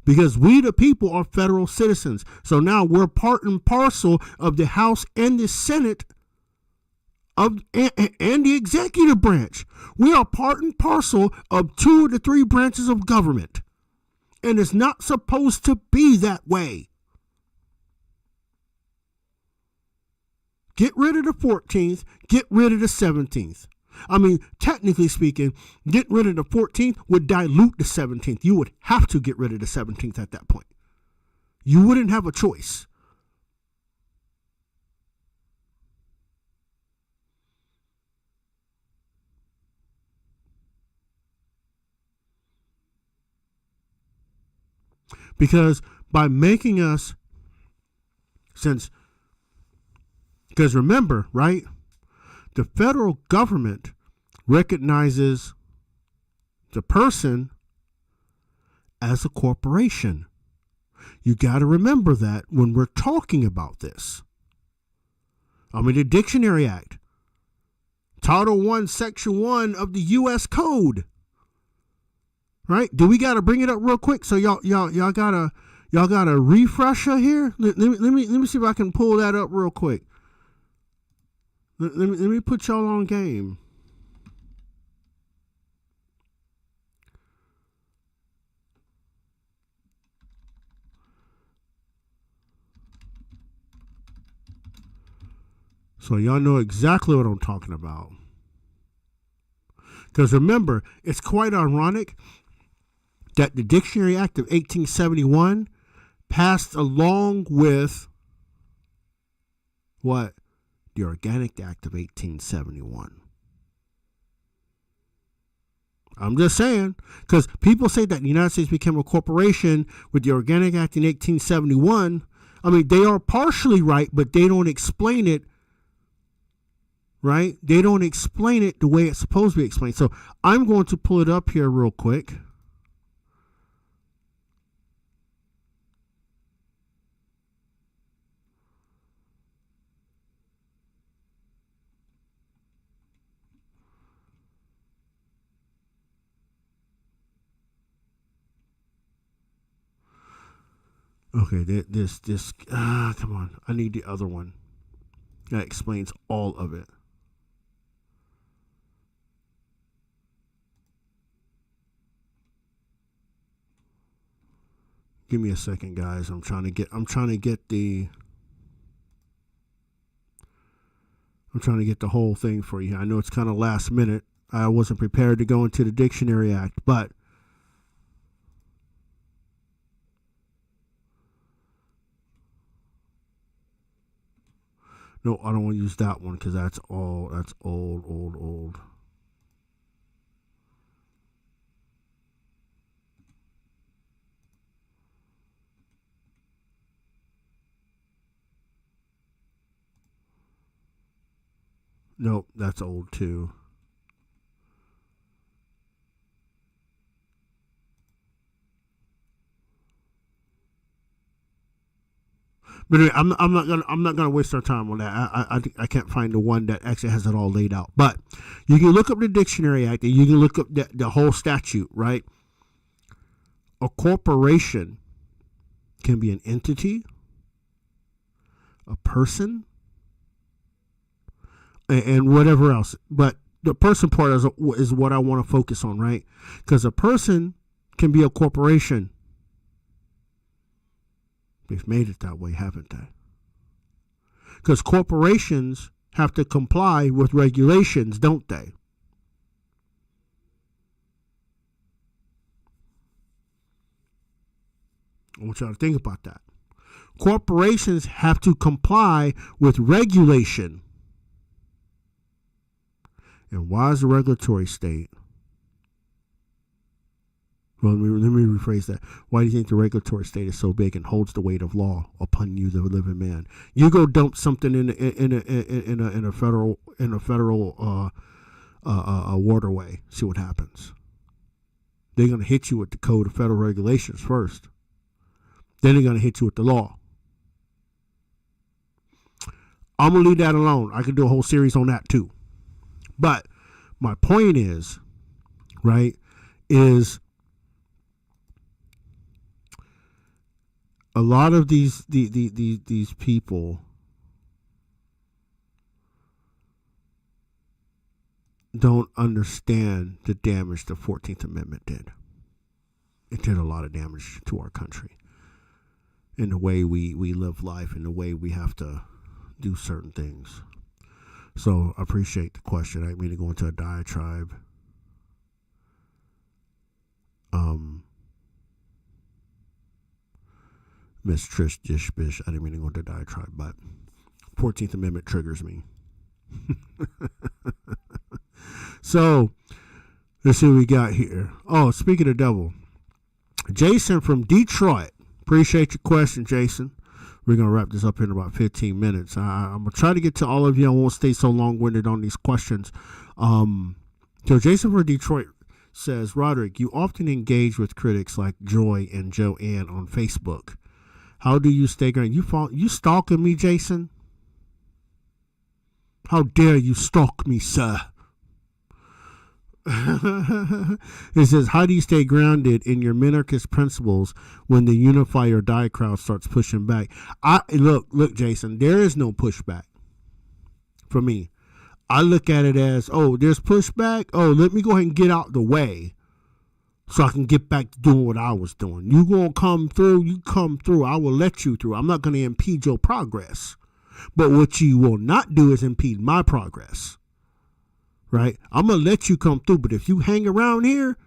Because we, the people, are federal citizens. So now we're part and parcel of the House and the Senate and the executive branch. We are part and parcel of 2 of the 3 branches of government. And it's not supposed to be that way. Get rid of the 14th, get rid of the 17th. I mean, technically speaking, getting rid of the 14th would dilute the 17th. You would have to get rid of the 17th at that point. You wouldn't have a choice. Because by making us, because remember, right? The federal government recognizes the person as a corporation. You got to remember that when we're talking about this. I mean, the Dictionary Act, Title 1, Section 1 of the U.S. Code. Right? Do we got to bring it up real quick? So y'all got a refresher here. Let me see if I can pull that up real quick. Let me put y'all on game. So y'all know exactly what I'm talking about. Because remember, it's quite ironic that the Dictionary Act of 1871 passed along with what? The Organic Act of 1871. I'm just saying, because people say that the United States became a corporation with the Organic Act in 1871. I mean, they are partially right, but they don't explain it, right? They don't explain it the way it's supposed to be explained. So I'm going to pull it up here real quick. Okay, come on. I need the other one. That explains all of it. Give me a second, guys. I'm trying to get the whole thing for you. I know it's kind of last minute. I wasn't prepared to go into the Dictionary Act, but no, I don't want to use that one because that's old. Nope, that's old too. But anyway, I'm not gonna waste our time on that. I can't find the one that actually has it all laid out. But you can look up the Dictionary Act and you can look up the whole statute, right? A corporation can be an entity, a person, and whatever else. But the person part is what I want to focus on, right? Because a person can be a corporation. They've made it that way, haven't they? Because corporations have to comply with regulations, don't they? I want y'all to think about that. Corporations have to comply with regulation. And why is the regulatory state? Well, let me rephrase that. Why do you think the regulatory state is so big and holds the weight of law upon you, the living man? You go dump something in a federal waterway. See what happens. They're going to hit you with the code of federal regulations first. Then they're going to hit you with the law. I'm going to leave that alone. I could do a whole series on that too. But my point is, right, is a lot of these people don't understand the damage the 14th Amendment did. It did a lot of damage to our country in the way we live life and the way we have to do certain things. So I appreciate the question. I didn't mean to go into a diatribe. Miss Trish Dishbish, I didn't mean to go into a diatribe, but 14th Amendment triggers me. So let's see what we got here. Oh, speaking of devil, Jason from Detroit. Appreciate your question, Jason. We're going to wrap this up in about 15 minutes. I'm going to try to get to all of you. I won't stay so long-winded on these questions. So Jason from Detroit says, Roderick, you often engage with critics like Joy and Joanne on Facebook. How do you stay grounded? You stalking me, Jason? How dare you stalk me, sir? It says, how do you stay grounded in your minarchist principles when the unify or die crowd starts pushing back? Look, Jason, there is no pushback for me. I look at it as, oh, there's pushback. Oh, let me go ahead and get out the way so I can get back to doing what I was doing. You gonna come through? You come through. I will let you through. I'm not going to impede your progress. But what you will not do is impede my progress. Right? I'm going to let you come through, but if you hang around here,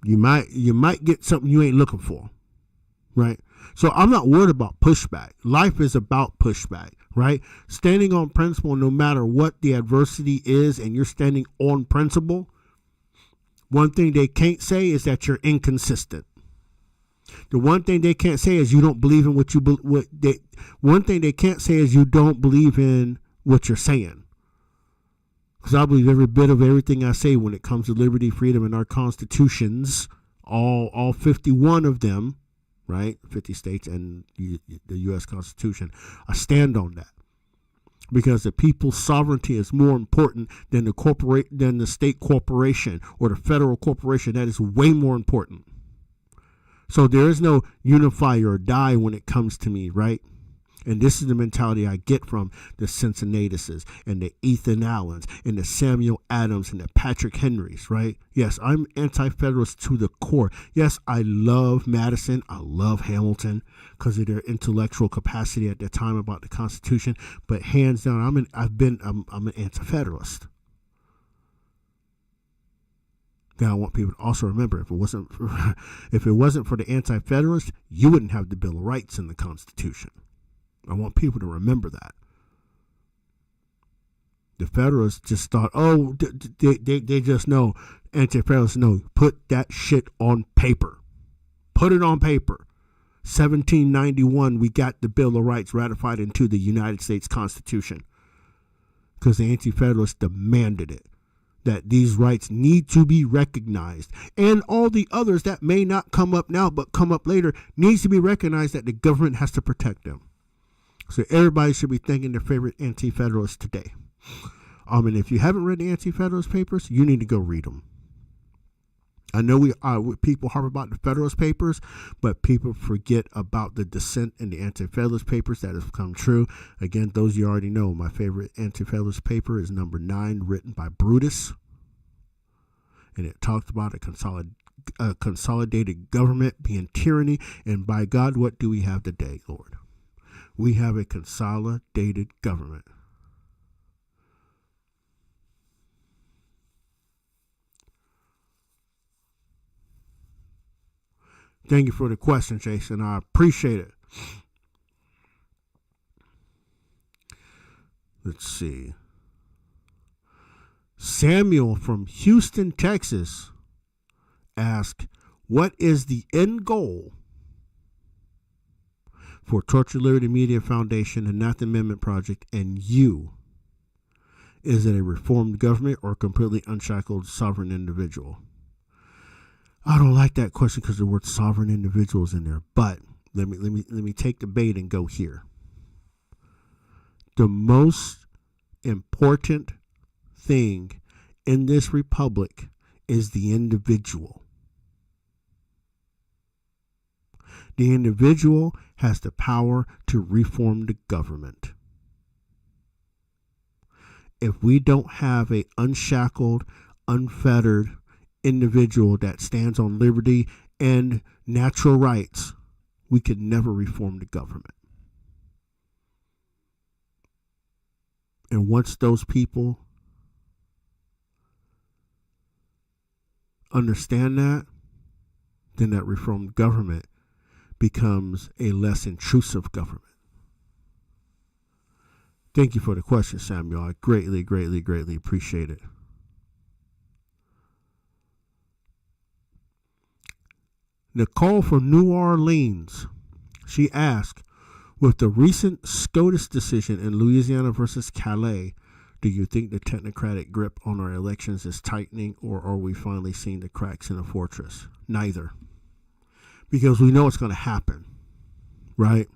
you might get something you ain't looking for. Right? So I'm not worried about pushback. Life is about pushback, right? Standing on principle no matter what the adversity is, and you're standing on principle. One thing they can't say is that you're inconsistent. The one thing they can't say is you don't believe in one thing they can't say is you don't believe in what you're saying. Because I believe every bit of everything I say when it comes to liberty, freedom, and our constitutions, all 51 of them, right? 50 states and the U.S. Constitution. I stand on that. Because the people's sovereignty is more important than the state corporation or the federal corporation. That is way more important. So there is no unify or die when it comes to me, right? And this is the mentality I get from the Cincinnatises and the Ethan Allens and the Samuel Adams and the Patrick Henrys, right? Yes, I'm anti-federalist to the core. Yes, I love Madison. I love Hamilton because of their intellectual capacity at that time about the Constitution. But hands down, I'm an anti-federalist. Now I want people to also remember, if it wasn't for the anti-federalists, you wouldn't have the Bill of Rights in the Constitution. I want people to remember that. The Federalists just thought, oh, they just know, anti-federalists know, put that shit on paper. Put it on paper. 1791, we got the Bill of Rights ratified into the United States Constitution because the anti-federalists demanded it. That these rights need to be recognized, and all the others that may not come up now but come up later needs to be recognized, that the government has to protect them. So everybody should be thanking their favorite anti-federalists today. And if you haven't read the anti-federalist papers, you need to go read them. I know people harp about the Federalist Papers, but people forget about the dissent in the Anti-Federalist Papers that have come true. Again, those you already know, my favorite Anti-Federalist paper is number 9, written by Brutus. And it talks about a consolidated government being tyranny. And by God, what do we have today, Lord? We have a consolidated government. Thank you for the question, Jason. I appreciate it. Let's see. Samuel from Houston, Texas asked, what is the end goal for Torture Liberty Media Foundation and Ninth Amendment Project and you? Is it a reformed government or a completely unshackled sovereign individual? I don't like that question because the word sovereign individual is in there. But let me take the bait and go here. The most important thing in this republic is the individual. The individual has the power to reform the government. If we don't have an unshackled, unfettered individual that stands on liberty and natural rights, we could never reform the government. And once those people understand that, then that reformed government becomes a less intrusive government. Thank you for the question, Samuel. I greatly, greatly, greatly appreciate it. Nicole from New Orleans, she asked, with the recent SCOTUS decision in Louisiana versus Calais, do you think the technocratic grip on our elections is tightening, or are we finally seeing the cracks in the fortress? Neither. Because we know it's going to happen, right?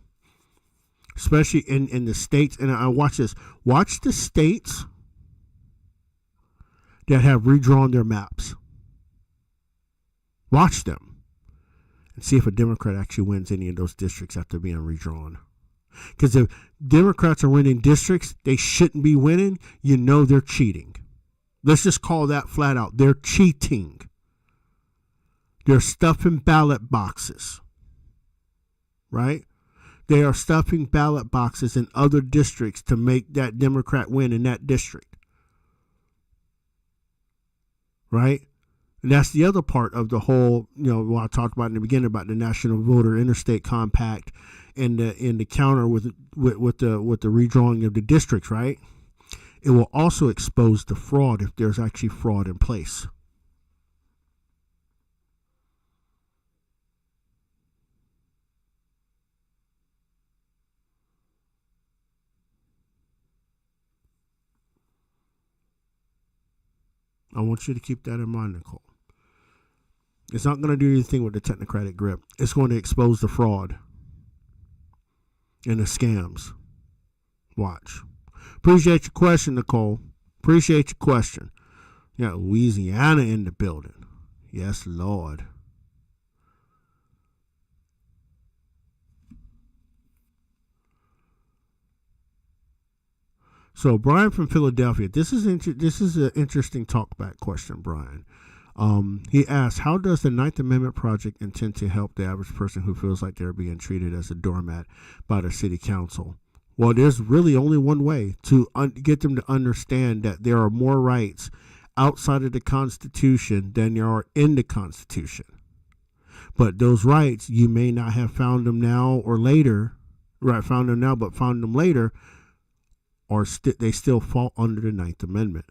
Especially in the states, and I watch this. Watch the states that have redrawn their maps. Watch them. And see if a Democrat actually wins any of those districts after being redrawn. Because if Democrats are winning districts they shouldn't be winning, you know they're cheating. Let's just call that flat out. They're cheating. They're stuffing ballot boxes. Right? They are stuffing ballot boxes in other districts to make that Democrat win in that district. Right? And that's the other part of the whole, what I talked about in the beginning about the National Voter Interstate Compact and the counter with the redrawing of the districts, right? It will also expose the fraud if there's actually fraud in place. I want you to keep that in mind, Nicole. It's not going to do anything with the technocratic grip. It's going to expose the fraud and the scams. Watch. Appreciate your question, Nicole. Appreciate your question. You got Louisiana in the building. Yes, Lord. So Brian from Philadelphia, this is an interesting talkback question, Brian. He asks, how does the Ninth Amendment Project intend to help the average person who feels like they're being treated as a doormat by the city council? Well, there's really only one way to get them to understand that there are more rights outside of the Constitution than there are in the Constitution. But those rights, you may not have found them now or later, right? Found them now, but found them later, or they still fall under the Ninth Amendment.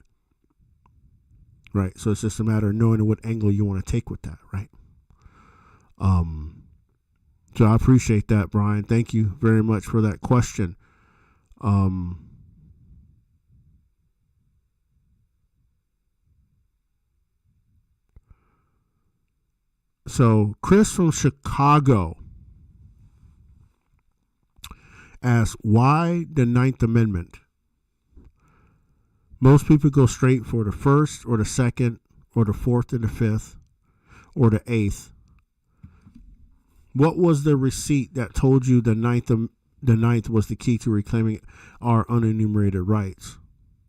Right, so it's just a matter of knowing what angle you want to take with that, right? So I appreciate that, Brian. Thank you very much for that question. So Chris from Chicago asks, why the Ninth Amendment? Most people go straight for the first or the second or the fourth and the fifth or the eighth. What was the receipt that told you the ninth was the key to reclaiming our unenumerated rights?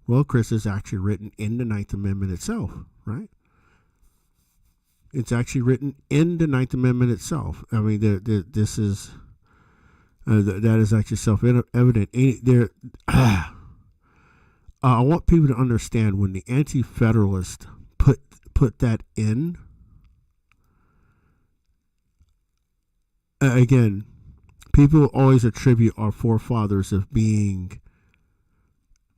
Well, Chris, is actually written in the Ninth Amendment itself, right? It's actually written in the Ninth Amendment itself. I mean, this is that is actually self-evident. I want people to understand when the Anti-Federalists put that in. Again, people always attribute our forefathers of being,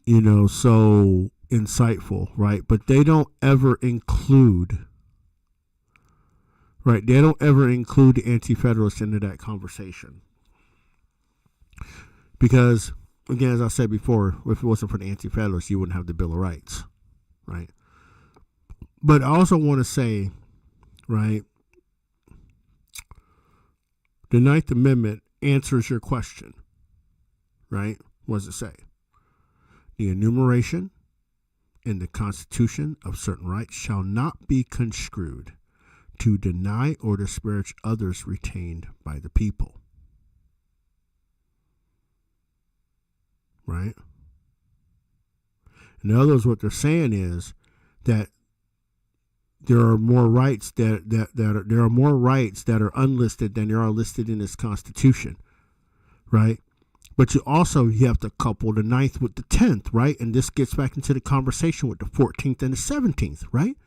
so insightful, right? But they don't ever include, right? They don't ever include the Anti-Federalists into that conversation. Because, again, as I said before, if it wasn't for the Anti-Federalists, you wouldn't have the Bill of Rights, right? But I also want to say, right, the Ninth Amendment answers your question, right? What does it say? The enumeration in the Constitution of certain rights shall not be construed to deny or disparage others retained by the people. Right? In other words, what they're saying is that there are more rights there are more rights that are unlisted than there are listed in this Constitution, right? But you have to couple the 9th with the 10th, right? And this gets back into the conversation with the 14th and the 17th, right?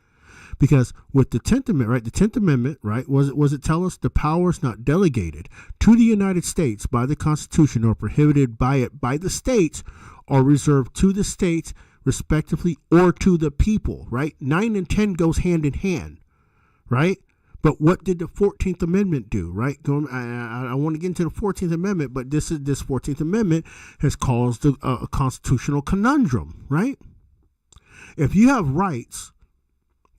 Because with the 10th Amendment, right? The 10th Amendment, right? Was it tell us the powers not delegated to the United States by the Constitution or prohibited by it by the states are reserved to the states respectively or to the people, right? 9 and 10 goes hand in hand, right? But what did the 14th Amendment do, right? I want to get into the 14th Amendment, but this 14th Amendment has caused a constitutional conundrum, right? If you have rights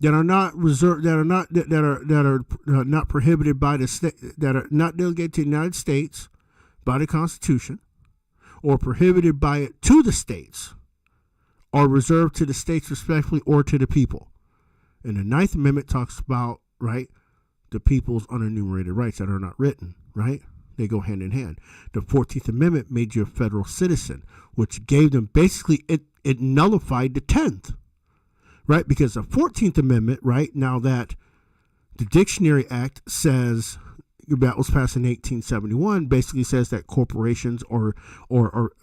that are not reserved, that are not prohibited by the state, that are not delegated to the United States by the Constitution, or prohibited by it to the states, are reserved to the states respectively or to the people. And the 9th Amendment talks about, right, the people's unenumerated rights that are not written, right? They go hand in hand. The 14th Amendment made you a federal citizen, which gave them basically, it nullified the 10th, right? Because the 14th Amendment, right, now that the Dictionary Act says, that was passed in 1871, basically says that corporations or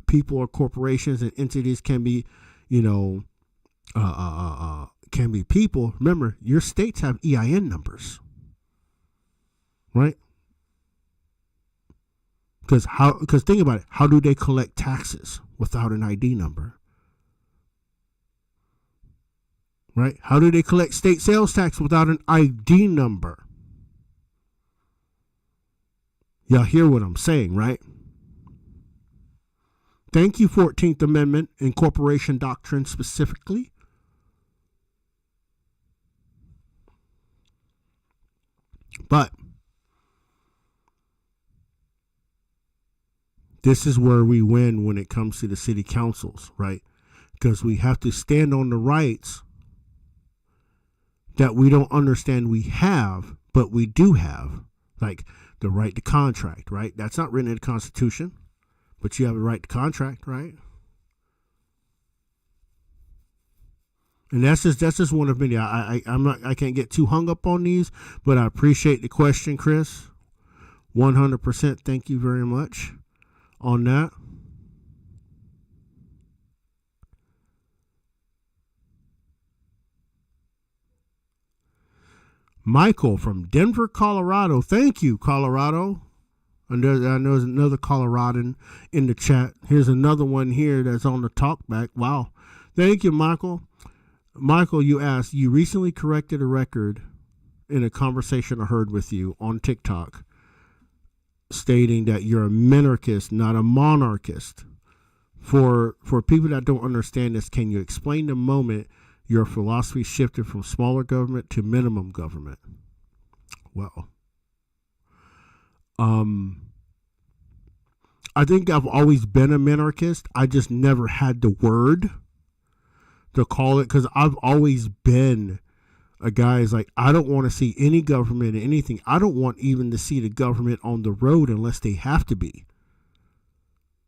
people or corporations and entities can be, can be people. Remember, your states have EIN numbers, right? Because think about it, how do they collect taxes without an ID number? Right? How do they collect state sales tax without an ID number? Y'all hear what I'm saying, right? Thank you, 14th Amendment and corporation doctrine specifically. But this is where we win when it comes to the city councils, right? Because we have to stand on the rights that we don't understand we have, but we do have, like the right to contract, right? That's not written in the Constitution, but you have a right to contract, right? And that's just one of many. I can't get too hung up on these, but I appreciate the question, Chris. 100%. Thank you very much on that. Michael from Denver, Colorado. Thank you, Colorado. I know there's another Coloradan in the chat. Here's another one here that's on the talkback. Wow. Thank you, Michael. Michael, you asked, you recently corrected a record in a conversation I heard with you on TikTok stating that you're a minarchist, not a monarchist. For people that don't understand this, can you explain the moment your philosophy shifted from smaller government to minimum government? Well, I think I've always been a minarchist. I just never had the word to call it, because I've always been a guy is like, I don't want to see any government or anything. I don't want even to see the government on the road unless they have to be.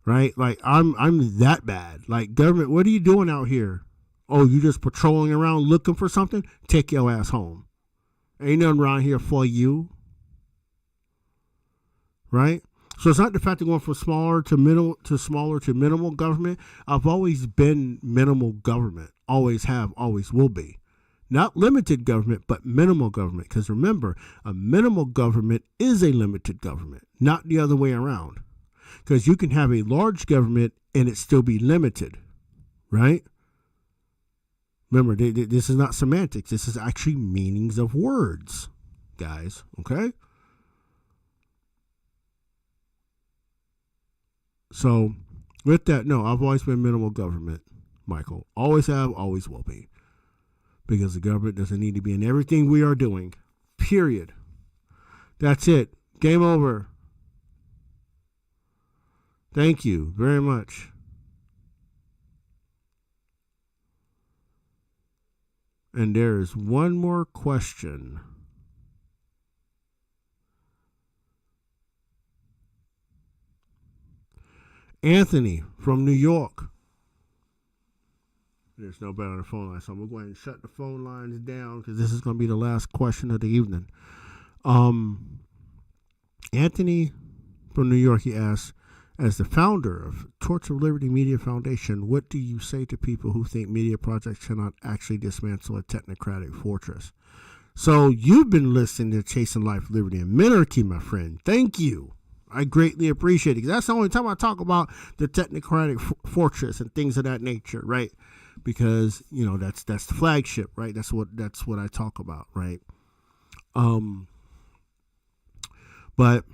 Right? Like I'm that bad. Like, government, what are you doing out here? Oh, you just patrolling around looking for something? Take your ass home. Ain't nothing around here for you. Right? So it's not the fact of going from smaller to minimal government. I've always been minimal government. Always have, always will be. Not limited government, but minimal government. Because remember, a minimal government is a limited government, not the other way around. Because you can have a large government and it still be limited, right? Remember, this is not semantics. This is actually meanings of words, guys, okay? So, with that, no, I've always been minimal government, Michael. Always have, always will be. Because the government doesn't need to be in everything we are doing. Period. That's it. Game over. Thank you very much. And there is one more question. Anthony from New York. There's no better on the phone line, so I'm going to go ahead and shut the phone lines down because this is going to be the last question of the evening. Anthony from New York, he asks, as the founder of Torch of Liberty Media Foundation, what do you say to people who think media projects cannot actually dismantle a technocratic fortress? So you've been listening to Chasing Life, Liberty, and Minarchy, my friend. Thank you. I greatly appreciate it, because that's the only time I talk about the technocratic fortress and things of that nature, right? Because, you know, that's the flagship, right? That's what I talk about, right? But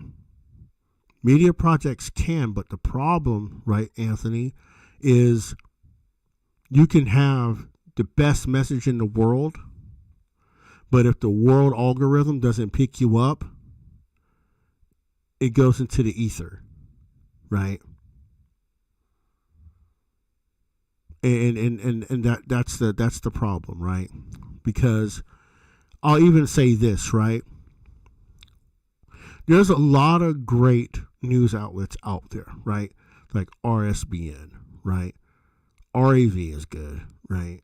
media projects can, but the problem, right, Anthony, is you can have the best message in the world, but if the world algorithm doesn't pick you up, it goes into the ether, right? And that's the problem, right? Because I'll even say this, right? There's a lot of great news outlets out there, right? Like RSBN, right? RAV is good, right?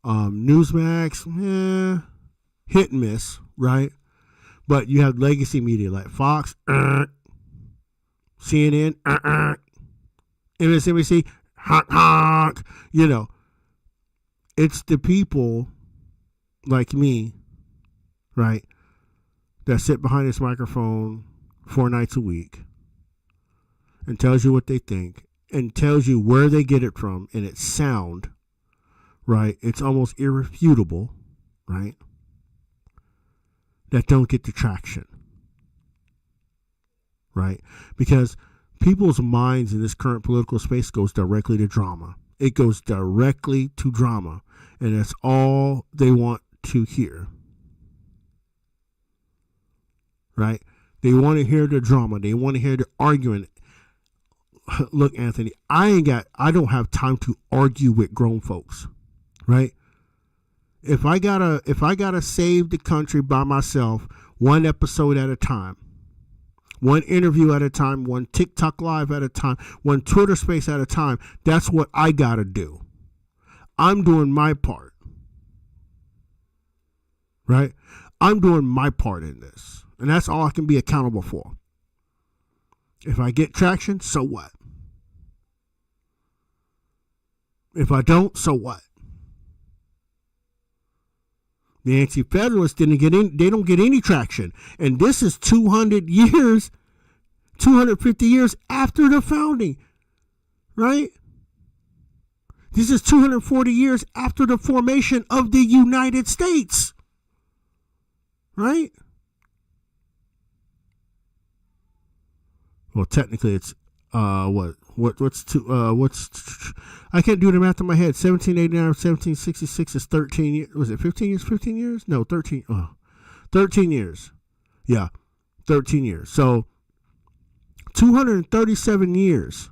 Newsmax, hit and miss, right? But you have legacy media like Fox, CNN, MSNBC, honk. You know, it's the people like me, right, that sit behind this microphone 4 nights a week and tells you what they think and tells you where they get it from, and it's sound, right? It's almost irrefutable, right? That don't get the traction, right? Because people's minds in this current political space goes directly to drama. It goes directly to drama, and that's all they want to hear, right? They want to hear the drama. They want to hear the arguing. Look, Anthony, I don't have time to argue with grown folks, right? If I gotta save the country by myself, one episode at a time, one interview at a time, one TikTok live at a time, one Twitter space at a time, that's what I gotta do. I'm doing my part. Right? I'm doing my part in this. And that's all I can be accountable for. If I get traction, so what? If I don't, so what? The anti-federalists they don't get any traction. And this is 250 years after the founding. Right? This is 240 years after the formation of the United States. Right? Well, technically it's what's I can't do the math in my head. 1789, 1766 is 13 years. Was it 15 years? 15 years? No, 13. 13 years. Yeah, 13 years. So 237 years.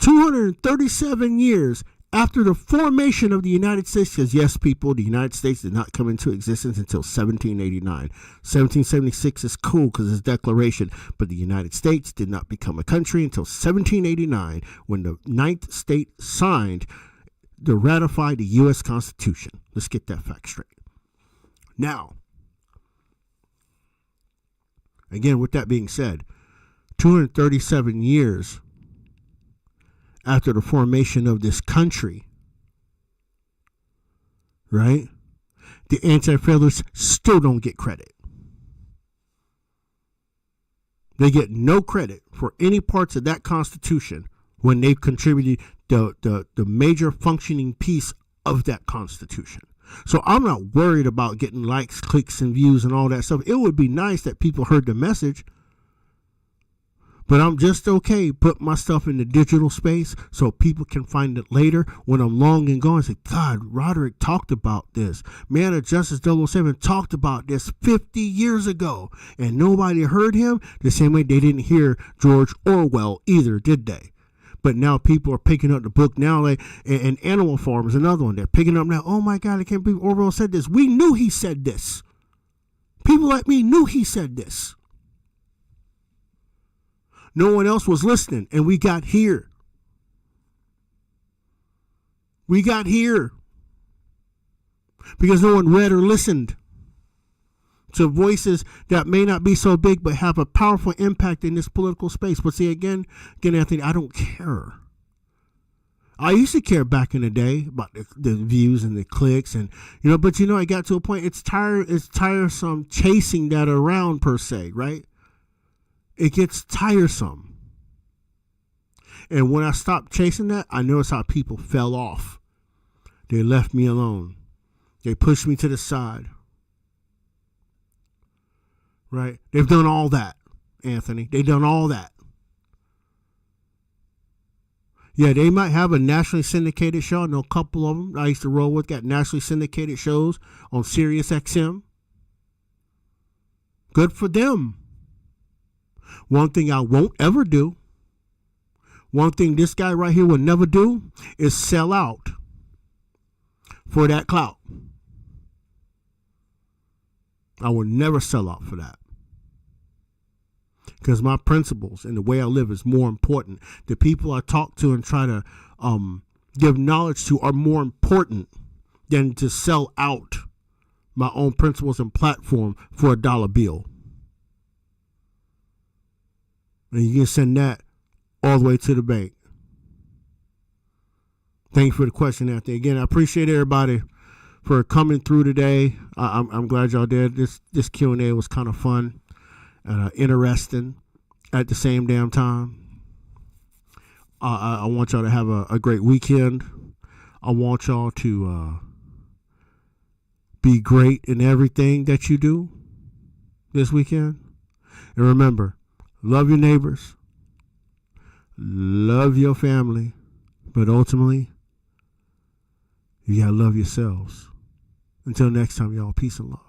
237 years after the formation of the United States, because yes, people, the United States did not come into existence until 1789. 1776 is cool because it's declaration, but the United States did not become a country until 1789 when the ninth state signed to ratify the U.S. Constitution. Let's get that fact straight. Now, again, with that being said, 237 years after the formation of this country, right? The Anti-Federalists still don't get credit. They get no credit for any parts of that Constitution when they've contributed the major functioning piece of that Constitution. So I'm not worried about getting likes, clicks, and views and all that stuff. It would be nice that people heard the message, but I'm just okay put my stuff in the digital space so people can find it later when I'm long and gone and say, God, Roderick talked about this. Man of Justice 007 talked about this 50 years ago, and nobody heard him the same way they didn't hear George Orwell either, did they? But now people are picking up the book now, like, and Animal Farm is another one. They're picking up now, oh my God, I can't believe Orwell said this. We knew he said this. People like me knew he said this. No one else was listening, and we got here. We got here because no one read or listened to voices that may not be so big but have a powerful impact in this political space. But see, again, Anthony, I don't care. I used to care back in the day about the views and the clicks, and but I got to a point. It's tiresome chasing that around per se, right? It gets tiresome. And when I stopped chasing that, I noticed how people fell off. They left me alone. They pushed me to the side. Right? They've done all that, Anthony. They've done all that. Yeah, they might have a nationally syndicated show. I know a couple of them I used to roll with got nationally syndicated shows on Sirius XM. Good for them. One thing I won't ever do, one thing this guy right here will never do is sell out for that clout. I will never sell out for that. Because my principles and the way I live is more important. The people I talk to and try to give knowledge to are more important than to sell out my own principles and platform for a dollar bill. And you can send that all the way to the bank. Thank you for the question, Anthony. Again, I appreciate everybody for coming through today. I'm glad y'all did. This Q&A was kind of fun and interesting at the same damn time. I want y'all to have a great weekend. I want y'all to be great in everything that you do this weekend. And remember, love your neighbors, love your family, but ultimately, you gotta love yourselves. Until next time, y'all, peace and love.